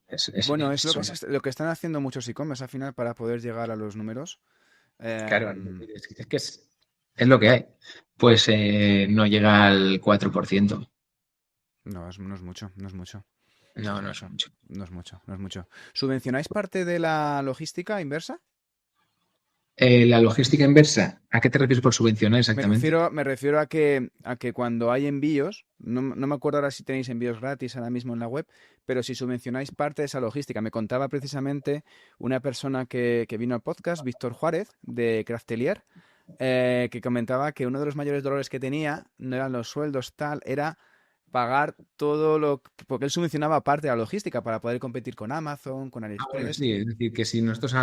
Bueno, es son- lo que están haciendo muchos e-commerce al final para poder llegar a los números. claro, Em, es que es lo que hay. Pues no llega al 4%. no, no es mucho, no es mucho, no No, es no es mucho, mucho. no es mucho, no es mucho. ¿Subvencionáis parte de la logística inversa? La logística inversa, ¿a qué te refieres por subvencionar exactamente? Me refiero a que cuando hay envíos, no me acuerdo ahora si tenéis envíos gratis ahora mismo en la web, pero si subvencionáis parte de esa logística. Me contaba precisamente una persona que vino al podcast, Víctor Juárez, de Craftelier, que comentaba que uno de los mayores dolores que tenía no eran los sueldos, tal, era pagar todo lo... Porque él subvencionaba parte de la logística para poder competir con Amazon, con Bueno, AliExpress. sí, es decir, que si nosotros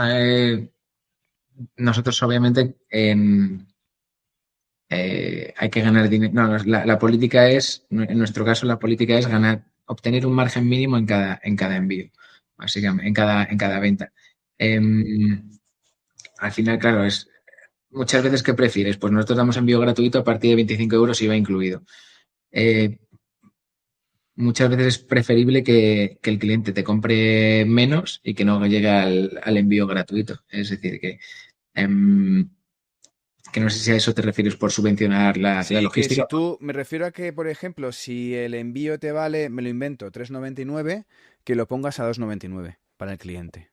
obviamente hay que ganar dinero. No, la política en nuestro caso, la política es obtener un margen mínimo en cada envío, básicamente, en cada venta. Em, Al final, claro, muchas veces ¿qué prefieres? Pues nosotros damos envío gratuito a partir de 25 euros IVA incluido. Eh, Muchas veces es preferible que el cliente te compre menos y que no llegue al envío gratuito. Es decir, em, que no sé si a eso te refieres por subvencionar la Sí, que si logística. tú, me refiero a que, por ejemplo, si el envío te vale, me lo invento, 3,99, que lo pongas a 2,99 para el cliente.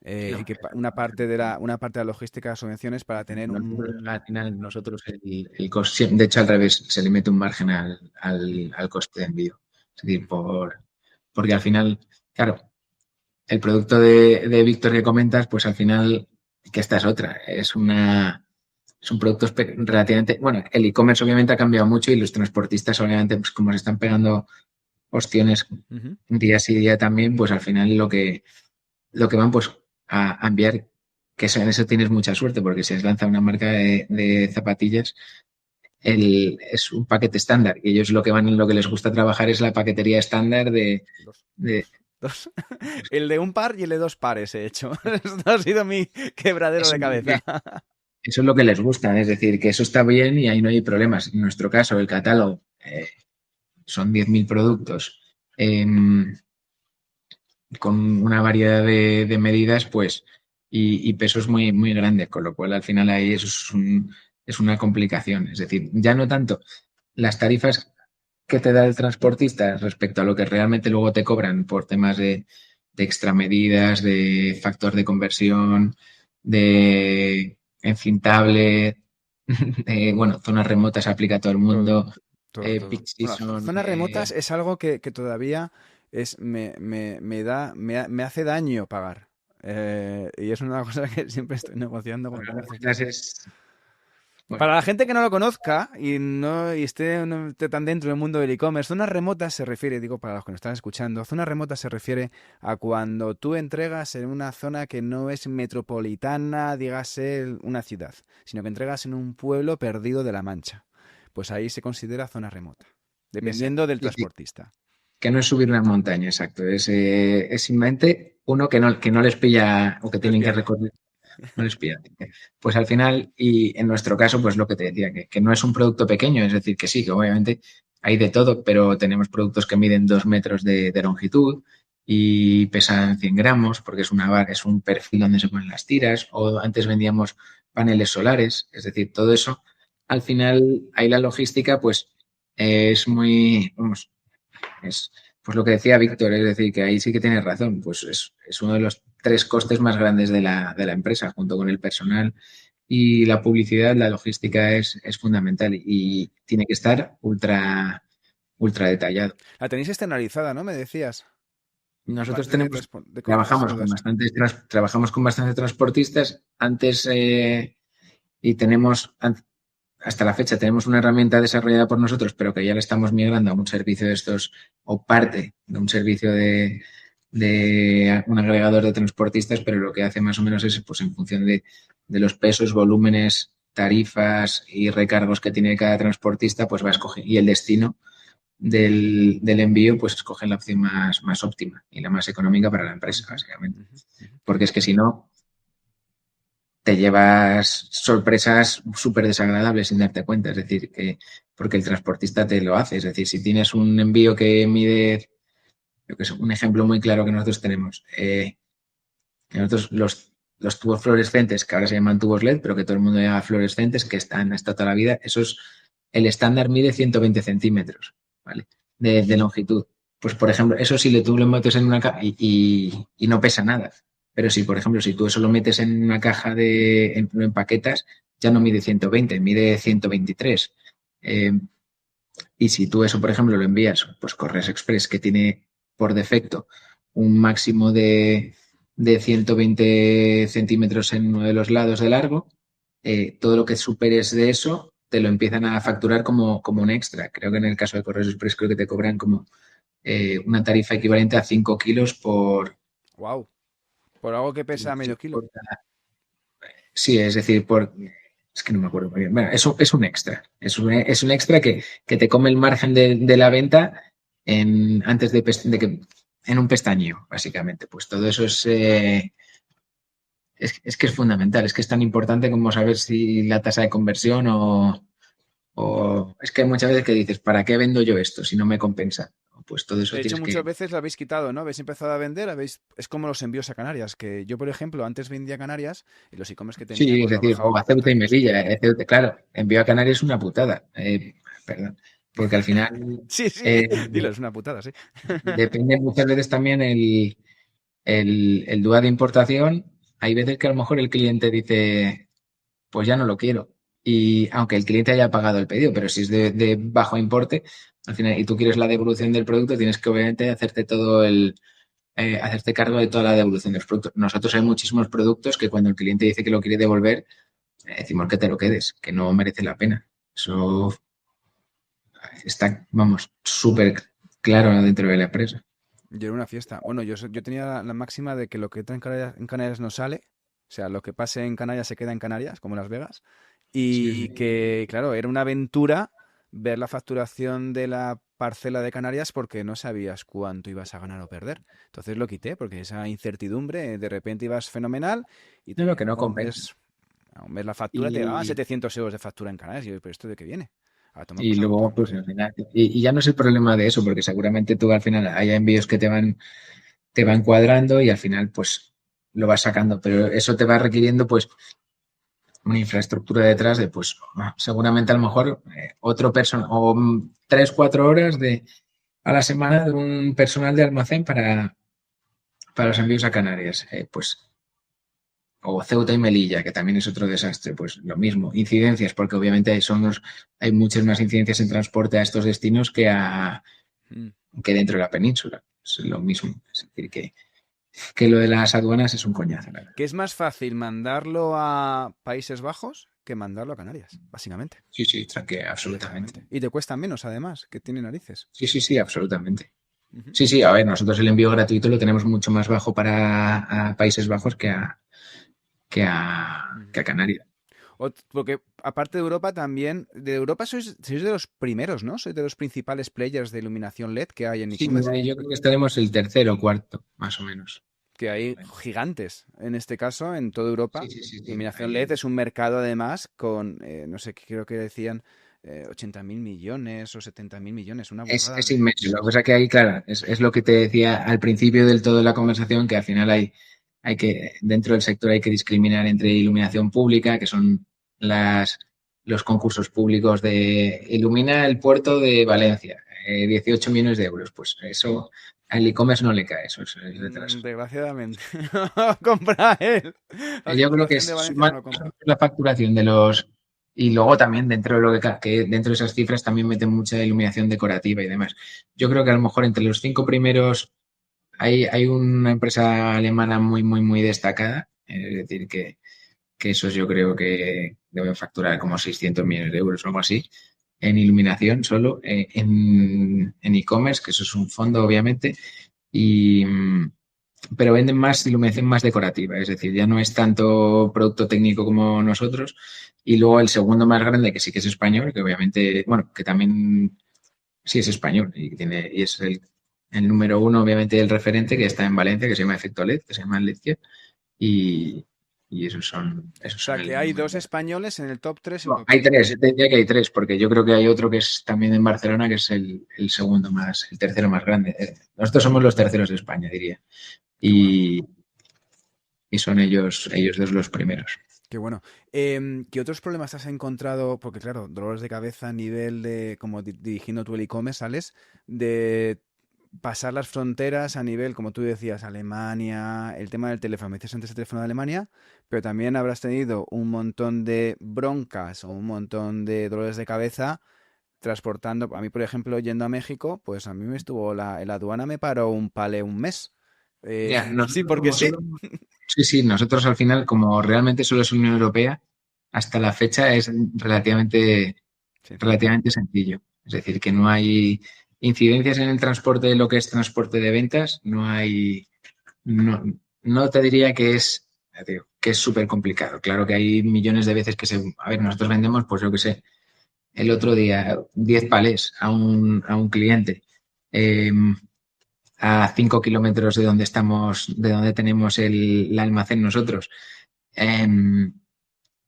Y No, que una parte de la logística subvenciones para tener nosotros, un... al final, nosotros el coste, de hecho al revés, se le mete un margen al coste de envío. Es decir, porque al final, claro, el producto de Víctor que comentas, pues al final, que esta es otra, es un producto relativamente, bueno, el e-commerce obviamente ha cambiado mucho y los transportistas obviamente, pues como se están pegando opciones Ujú. día sí día también, pues al final lo que van pues a enviar, que en eso tienes mucha suerte, porque si has lanzado una marca de zapatillas, es un paquete estándar y ellos lo que les gusta trabajar es la paquetería estándar Dos. de Dos. El de un par y el de dos pares he hecho. Esto ha sido mi quebradero eso de es lo que, cabeza. eso es lo que les gusta, es decir, que eso está bien y ahí no hay problemas. En nuestro caso, el catálogo son 10.000 productos con una variedad de medidas, pues, y pesos muy, muy grandes, con lo cual al final ahí eso es una complicación. Es decir, ya no tanto las tarifas que te da el transportista respecto a lo que realmente luego te cobran por temas de extramedidas, de factor de conversión, de enfintable, bueno, zonas remotas aplica a todo el Todo, mundo, todo, todo. peak Bueno, season, zonas remotas es algo que todavía me hace daño pagar. Y es una cosa que siempre estoy negociando con bueno, comercios. bueno, Para la gente que no lo conozca y esté, no esté tan dentro del mundo del e-commerce, zonas remotas se refiere, digo para los que nos están escuchando, zonas remotas se refiere a cuando tú entregas en una zona que no es metropolitana, dígase una ciudad, sino que entregas en un pueblo perdido de la Mancha. Pues ahí se considera zona remota, dependiendo del sí, sí, transportista. que no es subir una montaña, exacto. Es simplemente uno que no les pilla o que No es tienen que viable. recorrer. no les pida. Pues al final, y en nuestro caso, pues lo que te decía, que no es un producto pequeño, es decir, que sí, que obviamente hay de todo, pero tenemos productos que miden 2 metros de longitud y pesan 100 gramos, porque es un perfil donde se ponen las tiras, o antes vendíamos paneles solares, es decir, todo eso. Al final, ahí la logística, pues, es muy, vamos, es pues lo que decía Víctor, es decir, que ahí sí que tienes razón, pues es uno de los tres costes más grandes de la empresa, junto con el personal y la publicidad, la logística es fundamental y tiene que estar ultra, ultra detallado. La tenéis externalizada, ¿no? Me decías. Nosotros Parte de, tenemos, de costes y todo eso. trabajamos con bastantes transportistas antes y tenemos, hasta la fecha, tenemos una herramienta desarrollada por nosotros, pero que ya la estamos migrando a un servicio de estos, o parte de un servicio de un agregador de transportistas, pero lo que hace más o menos es, pues en función de los pesos, volúmenes, tarifas y recargos que tiene cada transportista, pues va a escoger, y el destino del envío, pues escogen la opción más óptima y la más económica para la empresa, Ujú, básicamente. ujú, ujú. Porque es que si no, te llevas sorpresas súper desagradables sin darte cuenta. Es decir, que porque el transportista te lo hace. Es decir, si tienes un envío que mide, yo que sé, un ejemplo muy claro que nosotros tenemos, nosotros los tubos fluorescentes, que ahora se llaman tubos LED, pero que todo el mundo llama fluorescentes, que están hasta toda la vida, esos, el estándar mide 120 centímetros, ¿vale? De longitud. Pues, por ejemplo, eso si tú lo metes en una caja y no pesa nada. Pero si, por ejemplo, si tú eso lo metes en una caja lo empaquetas, ya no mide 120, mide 123. Eh, y si tú eso, por ejemplo, lo envías, pues Correos Express, que tiene por defecto un máximo de 120 centímetros en uno de los lados de largo, todo lo que superes de eso te lo empiezan a facturar como un extra. Creo que en el caso de Correos Express creo que te cobran como una tarifa equivalente a 5 kilos Wow. Por algo que pesa medio kilo. por sí, es decir, es que no me acuerdo muy bien. Bueno, eso es un extra. Es un extra que te come el margen de la venta antes de que en un pestañeo, básicamente. Pues todo eso es que es fundamental. Es que es tan importante como saber si la tasa de conversión o es que hay muchas veces que dices, ¿para qué vendo yo esto si no me compensa? Pues todo eso De hecho, tienes muchas que. veces lo habéis quitado, ¿no? Habéis empezado a vender, es como los envíos a Canarias, que yo, por ejemplo, antes vendía a Canarias y los e-commerce que tenía, Sí, es pues lo decir, bajaba o a por Ceuta y contactos. Melilla. Ceuta, claro, envío a Canarias es una putada. Perdón. Porque al final Sí, sí, eh, dilo, es una putada, sí. depende muchas veces también el DUA de importación. Hay veces que a lo mejor el cliente dice, pues ya no lo quiero. Y aunque el cliente haya pagado el pedido, pero si es de bajo importe, al final, y tú quieres la devolución del producto, tienes que obviamente hacerte cargo de toda la devolución de los productos. Nosotros hay muchísimos productos que cuando el cliente dice que lo quiere devolver, decimos que te lo quedes, que no merece la pena. Eso está, vamos, súper claro dentro de la empresa. Yo era una fiesta. Bueno, yo tenía la máxima de que lo que entra en Canarias no sale. O sea, lo que pase en Canarias se queda en Canarias, como Las Vegas. Sí, Y sí. que, claro, era una aventura ver la facturación de la parcela de Canarias porque no sabías cuánto ibas a ganar o perder. Entonces lo quité porque esa incertidumbre, de repente ibas fenomenal y No, lo que no compensa. a un mes la factura te daban Y, 700 euros de factura en Canarias. Y yo, ¿pero esto de qué viene? A tomar por y saco todo. luego, pues al final, y ya no es el problema de eso, porque seguramente tú al final haya envíos que te van cuadrando y al final, pues lo vas sacando, pero eso te va requiriendo, pues, una infraestructura detrás de, pues, seguramente a lo mejor otro personal o 3, 4 horas a la semana de un personal de almacén para los envíos a Canarias. Pues o Ceuta y Melilla, que también es otro desastre, pues lo mismo. Incidencias, porque obviamente hay muchas más incidencias en transporte a estos destinos Mm. que dentro de la península. Es lo mismo. Es decir, que lo de las aduanas es un coñazo, la verdad. Que es más fácil mandarlo a Países Bajos que mandarlo a Canarias, básicamente. Sí, sí, tranque, Así de absolutamente. claramente. Y te cuesta menos, además, que tiene narices. Sí, sí, sí, absolutamente. Ujú. Sí, sí, a ver, nosotros el envío gratuito lo tenemos mucho más bajo para a Países Bajos que a Ujú. Canarias. Porque aparte de Europa también, de Europa sois de los primeros, ¿no? Sois de los principales players de iluminación LED que hay en Sí, e-commerce. yo creo que estaremos el tercero o cuarto, más o menos. que hay gigantes, en este caso, en toda Europa. Sí, sí, sí, sí. Iluminación LED es un mercado además con, no sé, creo que decían 80.000 millones o 70.000 millones, una burrada Es de... inmenso. Lo que pasa que ahí, claro, es lo que te decía al principio del todo de la conversación, que al final hay que, dentro del sector hay que discriminar entre iluminación pública, que son las, los concursos públicos de ilumina el puerto de Valencia, 18 millones de euros. Pues eso al e-commerce no le cae, eso es retraso. Desgraciadamente. Compra él. La Yo creo que Diputación de es Valencia no más lo compra. la facturación de los. Y luego también dentro de lo que dentro de esas cifras también meten mucha iluminación decorativa y demás. Yo creo que a lo mejor entre los 5 primeros hay una empresa alemana muy, muy, muy destacada. Es decir, que esos yo creo que deben facturar como 600 millones de euros o algo así en iluminación solo, en e-commerce, que eso es un fondo obviamente. Y, pero venden más iluminación más decorativa, es decir, ya no es tanto producto técnico como nosotros. Y luego el segundo más grande, que sí que es español, que obviamente, bueno, que también sí es español y es el número uno, obviamente, el referente que está en Valencia, que se llama Efecto LED, que se llama Ledger, y, y esos O son sea, el que hay número dos uno. españoles en el top 3 No, hay europeo. tres, yo te diría que hay tres, porque yo creo que hay otro que es también en Barcelona, que es el segundo más, el tercero más grande. Nosotros somos los terceros de España, diría. Qué bueno. Y, y son ellos dos los primeros. Qué bueno. ¿Qué otros problemas has encontrado? Porque claro, dolores de cabeza a nivel de, como dirigiendo tu el e-commerce, sales de pasar las fronteras a nivel, como tú decías, Alemania, el tema del teléfono. Me dices antes el teléfono de Alemania, pero también habrás tenido un montón de broncas o un montón de dolores de cabeza transportando. A mí, por ejemplo, yendo a México, pues a mí me estuvo la aduana me paró un palé un mes. Ya, Sí, nosotros porque como sí. solo, sí, sí, nosotros al final, como realmente solo es Unión Europea, hasta la fecha es Sencillo. relativamente sencillo. Es decir, que no hay incidencias en el transporte de lo que es transporte de ventas, no hay, no, no te diría que ya te digo, que es súper complicado. Claro que hay millones de veces a ver, nosotros vendemos, pues yo qué sé, el otro día 10 palés a un cliente. Eh, a 5 kilómetros de donde estamos, de donde tenemos el almacén nosotros, eh,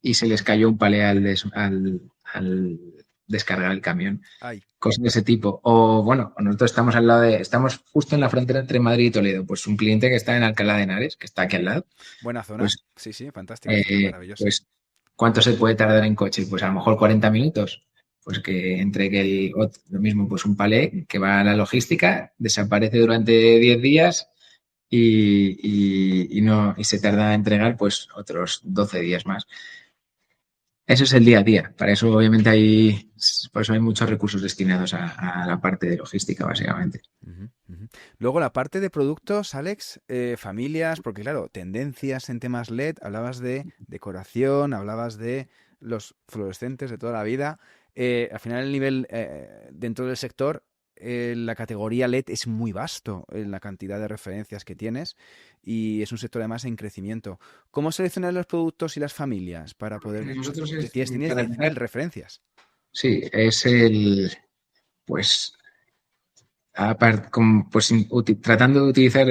y se les cayó un palé al descargar el camión. Ay, Cosas de ese tipo. O bueno, nosotros estamos al lado estamos justo en la frontera entre Madrid y Toledo. Pues un cliente que está en Alcalá de Henares, que está aquí al lado, buena zona. pues, Sí, sí, fantástica zona, maravillosa. pues ¿cuánto se puede tardar en coche? Pues a lo mejor 40 minutos. Pues que entre que lo mismo, pues un palé que va a la logística, desaparece durante 10 días no, y se tarda en entregar pues otros 12 días más. Eso es el día a día. Para eso obviamente por eso hay muchos recursos destinados a la parte de logística, básicamente. Ujú, ujú. Luego la parte de productos, Alex, familias, porque claro, tendencias en temas LED, hablabas de decoración, hablabas de los fluorescentes de toda la vida. Al final el nivel dentro del sector, la categoría LED es muy vasto en la cantidad de referencias que tienes y es un sector además en crecimiento. ¿Cómo seleccionar los productos y las familias para poder... Nosotros Tienes para 10.000 empezar, referencias. sí, pues pues tratando de utilizar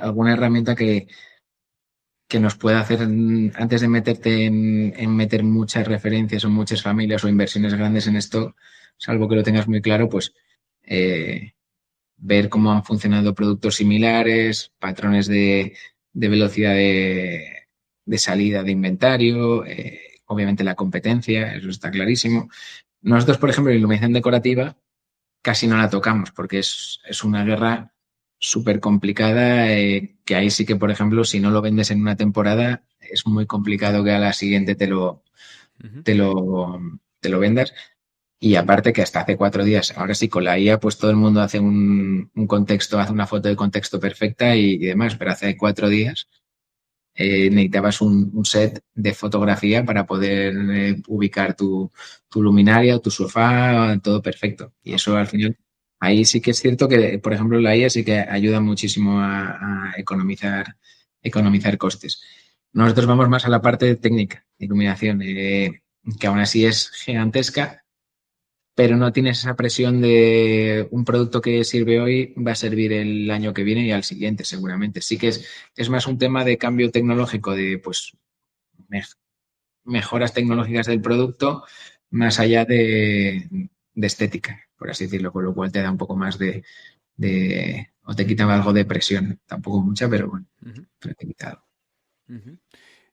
alguna herramienta que nos pueda hacer, antes de meterte en meter muchas referencias o muchas familias o inversiones grandes en esto, salvo que lo tengas muy claro, pues eh, ver cómo han funcionado productos similares, patrones de velocidad de salida de inventario, obviamente la competencia, eso está clarísimo. Nosotros, por ejemplo, la iluminación decorativa casi no la tocamos porque es una guerra súper complicada, que ahí sí que, por ejemplo, si no lo vendes en una temporada, es muy complicado que a la siguiente Ujú. te lo, te lo vendas. Y aparte que hasta hace 4 días, ahora sí con la IA, pues todo el mundo hace un contexto, hace una foto de contexto perfecta y demás, pero hace 4 días necesitabas un set de fotografía para poder ubicar tu luminaria o tu sofá, todo perfecto. Y No, eso al final, ahí sí que es cierto que, por ejemplo, la IA sí que ayuda muchísimo a economizar costes. Nosotros vamos más a la parte técnica, de iluminación, que aún así es gigantesca, pero no tienes esa presión de un producto que sirve hoy va a servir el año que viene y al siguiente seguramente. Sí que es más un tema de cambio tecnológico, de pues mejoras tecnológicas del producto más allá de estética, por así decirlo, con lo cual te da un poco más o te quita algo de presión, tampoco mucha, pero bueno, Ujú, pero te quita algo. ujú.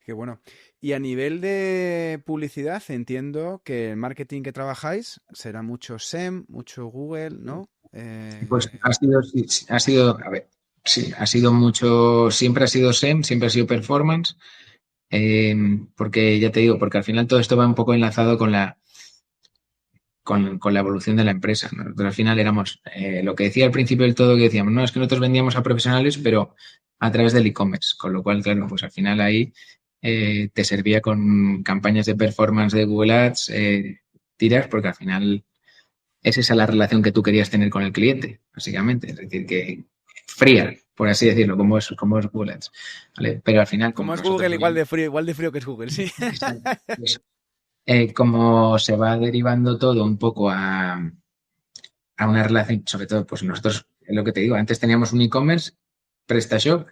Qué bueno. Y a nivel de publicidad, entiendo que el marketing que trabajáis será mucho SEM, mucho Google, ¿no? Pues a ver, sí, ha sido mucho, siempre ha sido SEM, siempre ha sido performance, eh, porque ya te digo, porque al final todo esto va un poco enlazado con la evolución de la empresa. Nosotros al final éramos, lo que decía al principio del todo, que decíamos, no, es que nosotros vendíamos a profesionales, pero a través del e-commerce, con lo cual, claro, pues al final ahí te servía con campañas de performance de Google Ads, tiras, porque al final es esa la relación que tú querías tener con el cliente, básicamente. Es decir, que fría, por así decirlo, como es Google Ads. ¿Vale? Pero al final, Como como es nosotros Google, veníamos, igual de frío que es Google, sí. como se va derivando todo un poco a una relación, sobre todo, pues nosotros, es lo que te digo, antes teníamos un e-commerce, PrestaShop,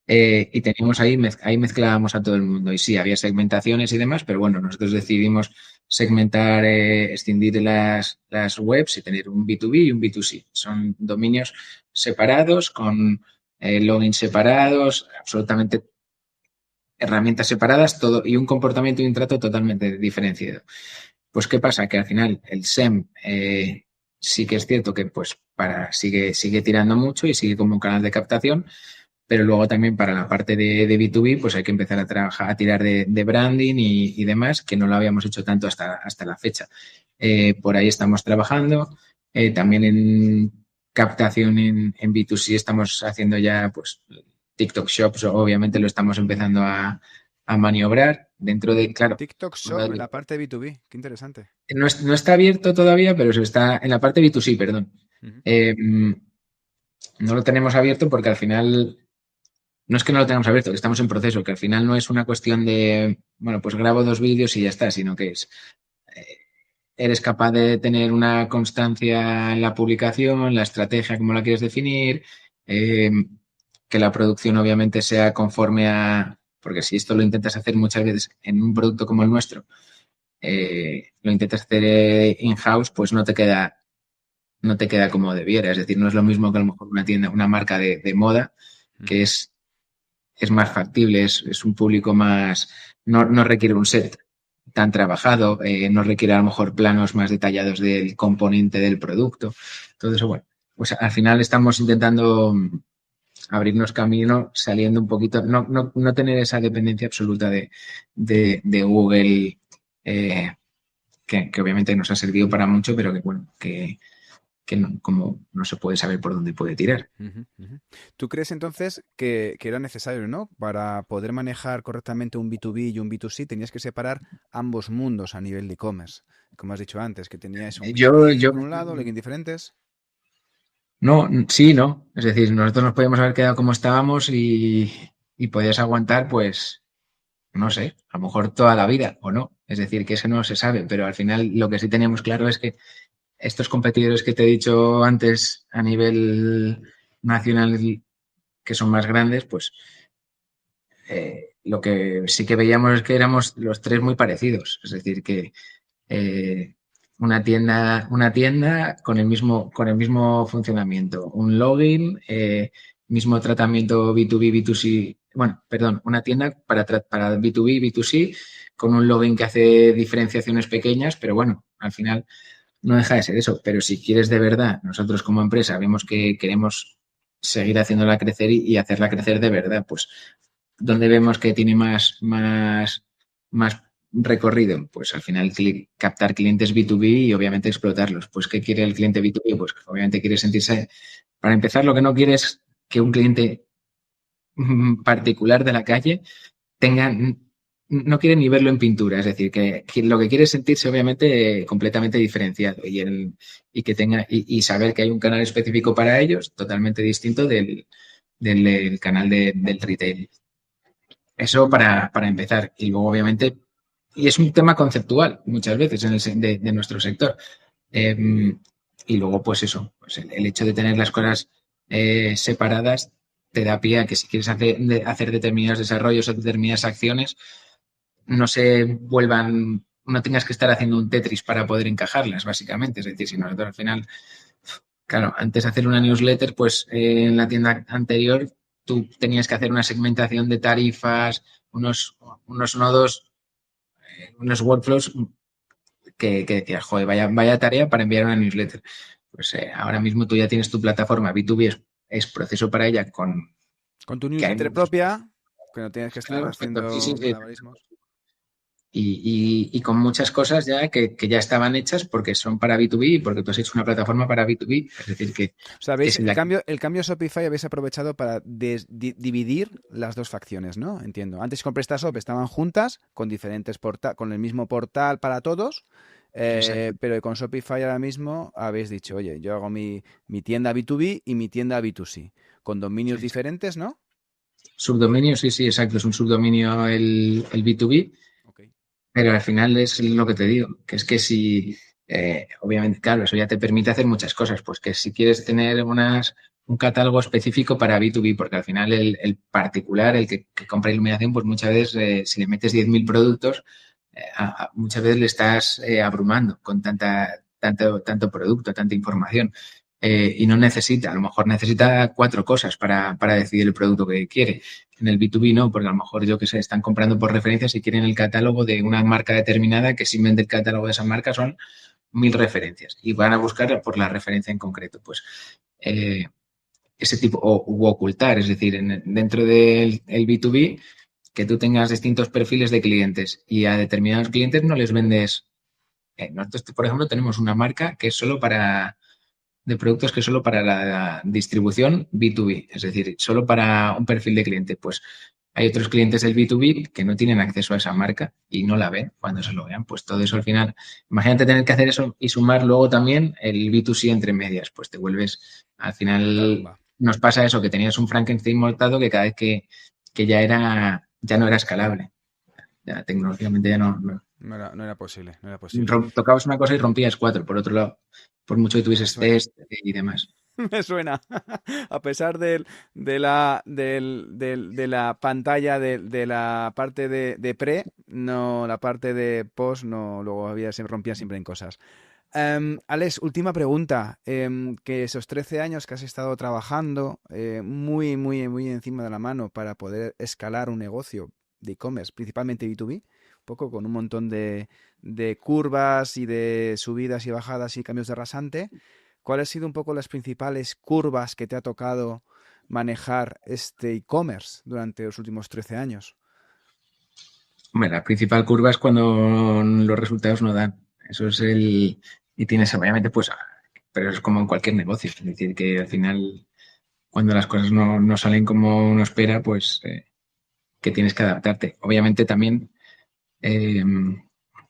y teníamos ahí mezclábamos a todo el mundo. Y sí, había segmentaciones y demás, pero bueno, nosotros decidimos segmentar, extindir las webs y tener un B2B y un B2C. Son dominios separados, con logins separados, absolutamente herramientas separadas, todo, y un comportamiento y un trato totalmente diferenciado. Pues, ¿qué pasa? Que al final el SEM sí que es cierto que pues sigue tirando mucho y sigue como un canal de captación, pero luego también para la parte de B2B pues hay que empezar a trabajar, a tirar de branding y demás, que no lo habíamos hecho tanto hasta la fecha. Por ahí estamos trabajando. También en captación en B2C estamos haciendo ya pues TikTok Shops, obviamente lo estamos empezando a maniobrar dentro de, claro, TikTok uno Shop en de la parte de B2B. Qué interesante. no está abierto todavía, pero se está en la parte B2C, perdón. Ujú. No lo tenemos abierto porque al final, no es que no lo tengamos abierto, que estamos en proceso, que al final no es una cuestión de, bueno, pues grabo 2 vídeos y ya está, sino que eh, eres capaz de tener una constancia en la publicación, la estrategia, cómo la quieres definir, eh, que la producción obviamente sea conforme porque si esto lo intentas hacer muchas veces en un producto como el nuestro, lo intentas hacer in-house, pues no te queda como debiera. Es decir, no es lo mismo que a lo mejor una tienda, una marca de moda, que Ujú. es más factible, es un público más, no requiere un set tan trabajado, no requiere a lo mejor planos más detallados del componente del producto. Todo eso, bueno, pues al final estamos intentando abrirnos camino, saliendo un poquito, no tener esa dependencia absoluta de Google, eh, que obviamente nos ha servido para mucho, pero que bueno, que no, como no se puede saber por dónde puede tirar. Ujú, ujú. ¿Tú crees entonces que era necesario, ¿no? Para poder manejar correctamente un B2B y un B2C, tenías que separar ambos mundos a nivel de e-commerce? Como has dicho antes, que teníais un Yo, B2B yo, por un lado, login diferentes. no, sí, no. Es decir, nosotros nos podíamos haber quedado como estábamos y podías aguantar, pues, no sé, a lo mejor toda la vida o no. Es decir, que eso no se sabe, pero al final lo que sí teníamos claro es que estos competidores que te he dicho antes a nivel nacional que son más grandes, pues lo que sí que veíamos es que éramos los tres muy parecidos. Es decir, que eh, una tienda con el mismo funcionamiento, un login, mismo tratamiento B2B, B2C, bueno, perdón, una tienda para B2B, B2C, con un login que hace diferenciaciones pequeñas, pero bueno, al final no deja de ser eso. Pero si quieres de verdad, nosotros como empresa vemos que queremos seguir haciéndola crecer y hacerla crecer de verdad, pues donde vemos que tiene más recorrido, pues al final captar clientes B2B y obviamente explotarlos. Pues ¿qué quiere el cliente B2B? Pues obviamente quiere sentirse, para empezar, lo que no quiere es que un cliente particular de la calle tenga, no quiere ni verlo en pintura, es decir, que lo que quiere es sentirse obviamente completamente diferenciado y que tenga y saber que hay un canal específico para ellos totalmente distinto del canal del retail. Eso para empezar. Y luego, obviamente, y es un tema conceptual muchas veces de nuestro sector. Y luego, pues eso, pues el hecho de tener las cosas separadas te da pie a que si quieres hacer determinados desarrollos o determinadas acciones, no se vuelvan, no tengas que estar haciendo un Tetris para poder encajarlas, básicamente. Es decir, si nosotros al final, claro, antes de hacer una newsletter, pues en la tienda anterior tú tenías que hacer una segmentación de tarifas, unos nodos, unos workflows que decías, joder, vaya tarea para enviar una newsletter. Pues ahora mismo tú ya tienes tu plataforma B2B, es proceso para ella Con tu que hay newsletter muchos, propia, que no tienes que estar claro, sí, sí, haciendo sí. malabarismos. Y con muchas cosas ya que ya estaban hechas porque son para B2B y porque tú has hecho una plataforma para B2B. Es decir, O sea, que ¿veis? si la... El cambio Shopify habéis aprovechado para dividir las dos facciones, ¿no? Entiendo. Antes con PrestaShop estaban juntas, con diferentes con el mismo portal para todos, Exacto. pero con Shopify ahora mismo habéis dicho, oye, yo hago mi tienda B2B y mi tienda B2C, con dominios Sí. diferentes, ¿no? Subdominio, sí, sí, exacto. Es un subdominio el B2B, Ok. pero al final es lo que te digo, que es que si, obviamente, claro, eso ya te permite hacer muchas cosas, pues que si quieres tener un catálogo específico para B2B, porque al final el particular, el que compra iluminación, pues muchas veces si le metes 10.000 productos, muchas veces le estás abrumando con tanto producto, tanta información. Y no necesita, a lo mejor necesita 4 cosas para decidir el producto que quiere. En el B2B no, porque a lo mejor yo que sé, están comprando por referencias y quieren el catálogo de una marca determinada, que simplemente el catálogo de esa marca son 1.000 referencias y van a buscar por la referencia en concreto. Pues ese tipo, u ocultar, es decir, dentro del el B2B, que tú tengas distintos perfiles de clientes y a determinados clientes no les vendes. Nosotros, por ejemplo, tenemos una marca que es solo de productos que es solo para la distribución B2B, es decir, solo para un perfil de cliente. Pues hay otros clientes del B2B que no tienen acceso a esa marca y no la ven cuando se lo vean. Pues todo eso al final, imagínate tener que hacer eso y sumar luego también el B2C entre medias, pues te vuelves, al La final rumba. nos pasa eso, que tenías un Frankenstein montado que cada vez que ya no era escalable. Ya tecnológicamente ya no. No era posible, no era posible. Tocabas una cosa y rompías 4, por otro lado, por mucho que Me tuvieses suena. test y demás. Me suena. A pesar de la pantalla de la parte de pre, no, la parte de post no, luego se rompía siempre en cosas. Alex, última pregunta. Que esos 13 años que has estado trabajando muy, muy, muy encima de la mano para poder escalar un negocio de e-commerce, principalmente B2B, un poco con un montón de curvas y de subidas y bajadas y cambios de rasante. ¿Cuáles han sido un poco las principales curvas que te ha tocado manejar este e-commerce durante los últimos 13 años? Hombre, la principal curva es cuando los resultados no dan. Eso es el... Y tienes, obviamente, pues, pero es como en cualquier negocio. Es decir, que al final, cuando las cosas no salen como uno espera, pues que tienes que adaptarte. Obviamente también eh,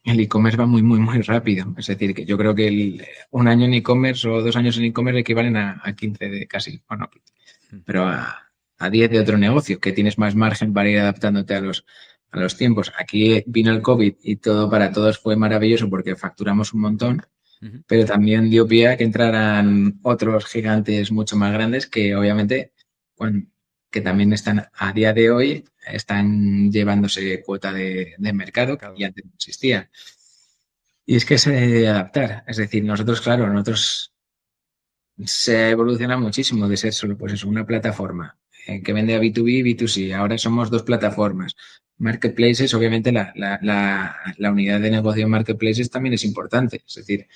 el e-commerce va muy, muy, muy rápido. Es decir, que yo creo que un año en e-commerce o 2 años en e-commerce equivalen a 15 de casi, bueno, pero a 10 de otro negocio, que tienes más margen para ir adaptándote a los tiempos. Aquí vino el COVID y todo para todos fue maravilloso porque facturamos un montón, Ujú. pero también dio pie a que entraran otros gigantes mucho más grandes que obviamente, cuan- que también están a día de hoy, están llevándose cuota de mercado que Mercado. ya antes no existía. Y es que se debe adaptar. Es decir, nosotros, claro, nosotros se evoluciona muchísimo de ser solo pues eso, una plataforma que vende a B2B y B2C. Ahora somos 2 plataformas. Marketplaces, obviamente la unidad de negocio en Marketplaces también es importante. Es decir,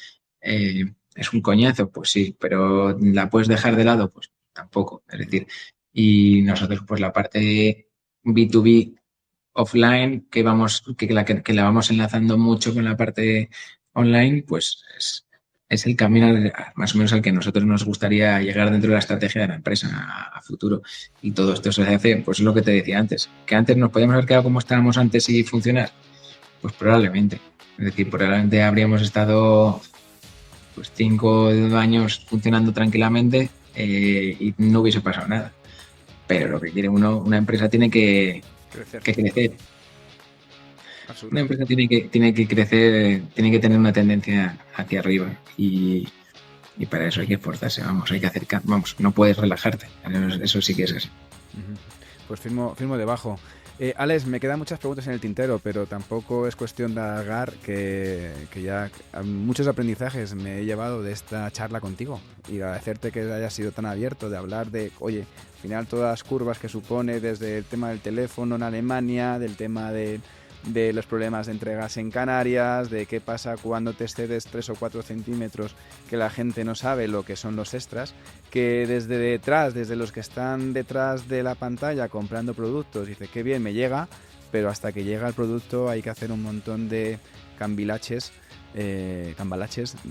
es un coñazo, pues sí, pero la puedes dejar de lado, pues tampoco. Es decir, y nosotros pues la parte B2B offline que la vamos enlazando mucho con la parte online, pues es el camino más o menos al que nosotros nos gustaría llegar dentro de la estrategia de la empresa a futuro. Y todo esto se hace, pues es lo que te decía antes, que antes nos podíamos haber quedado como estábamos antes y funcionar, pues probablemente. Es decir, probablemente habríamos estado pues 5 años funcionando tranquilamente y no hubiese pasado nada. Pero lo que quiere una empresa tiene Crecer. que crecer. Una empresa tiene que crecer, tiene que tener una tendencia hacia arriba y para eso hay que esforzarse, hay que acercar, no puedes relajarte, eso sí que es así. Pues firmo debajo. Alex, me quedan muchas preguntas en el tintero, pero tampoco es cuestión de alargar, que ya muchos aprendizajes me he llevado de esta charla contigo y agradecerte que hayas sido tan abierto de hablar de, oye, al final todas las curvas que supone desde el tema del teléfono en Alemania, del tema de los problemas de entregas en Canarias, de qué pasa cuando te excedes 3 o 4 centímetros, que la gente no sabe lo que son los extras, que desde detrás, desde los que están detrás de la pantalla comprando productos, dice, qué bien me llega, pero hasta que llega el producto hay que hacer un montón de cambalaches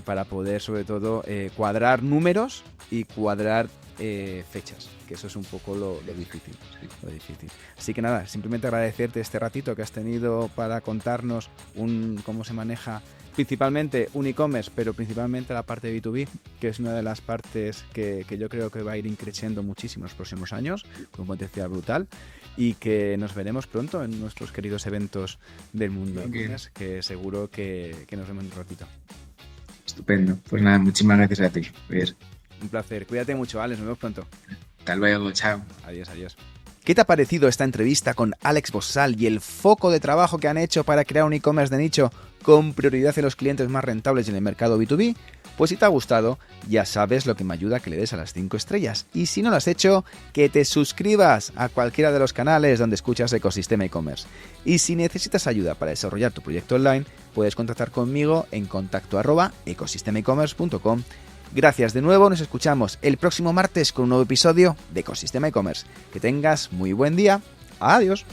para poder sobre todo cuadrar números y cuadrar fechas, que eso es un poco lo difícil, lo difícil. Así que nada, simplemente agradecerte este ratito que has tenido para contarnos cómo se maneja principalmente un e-commerce, pero principalmente la parte de B2B, que es una de las partes que yo creo que va a ir creciendo muchísimo en los próximos años, con un potencial brutal, y que nos veremos pronto en nuestros queridos eventos del mundo e-commerce, que seguro que nos vemos en un ratito. Estupendo. Pues nada, muchísimas gracias a ti. Adiós. Un placer. Cuídate mucho, Alex. Nos vemos pronto. Hasta luego. Chao. Adiós. ¿Qué te ha parecido esta entrevista con Alex Bossal y el foco de trabajo que han hecho para crear un e-commerce de nicho con prioridad en los clientes más rentables en el mercado B2B? Pues si te ha gustado, ya sabes lo que me ayuda a que le des a las 5 estrellas. Y si no lo has hecho, que te suscribas a cualquiera de los canales donde escuchas Ecosistema e-commerce. Y si necesitas ayuda para desarrollar tu proyecto online, puedes contactar conmigo en contacto@ecosistemaecommerce.com. Gracias de nuevo, nos escuchamos el próximo martes con un nuevo episodio de Ecosistema e-commerce. Que tengas muy buen día. Adiós.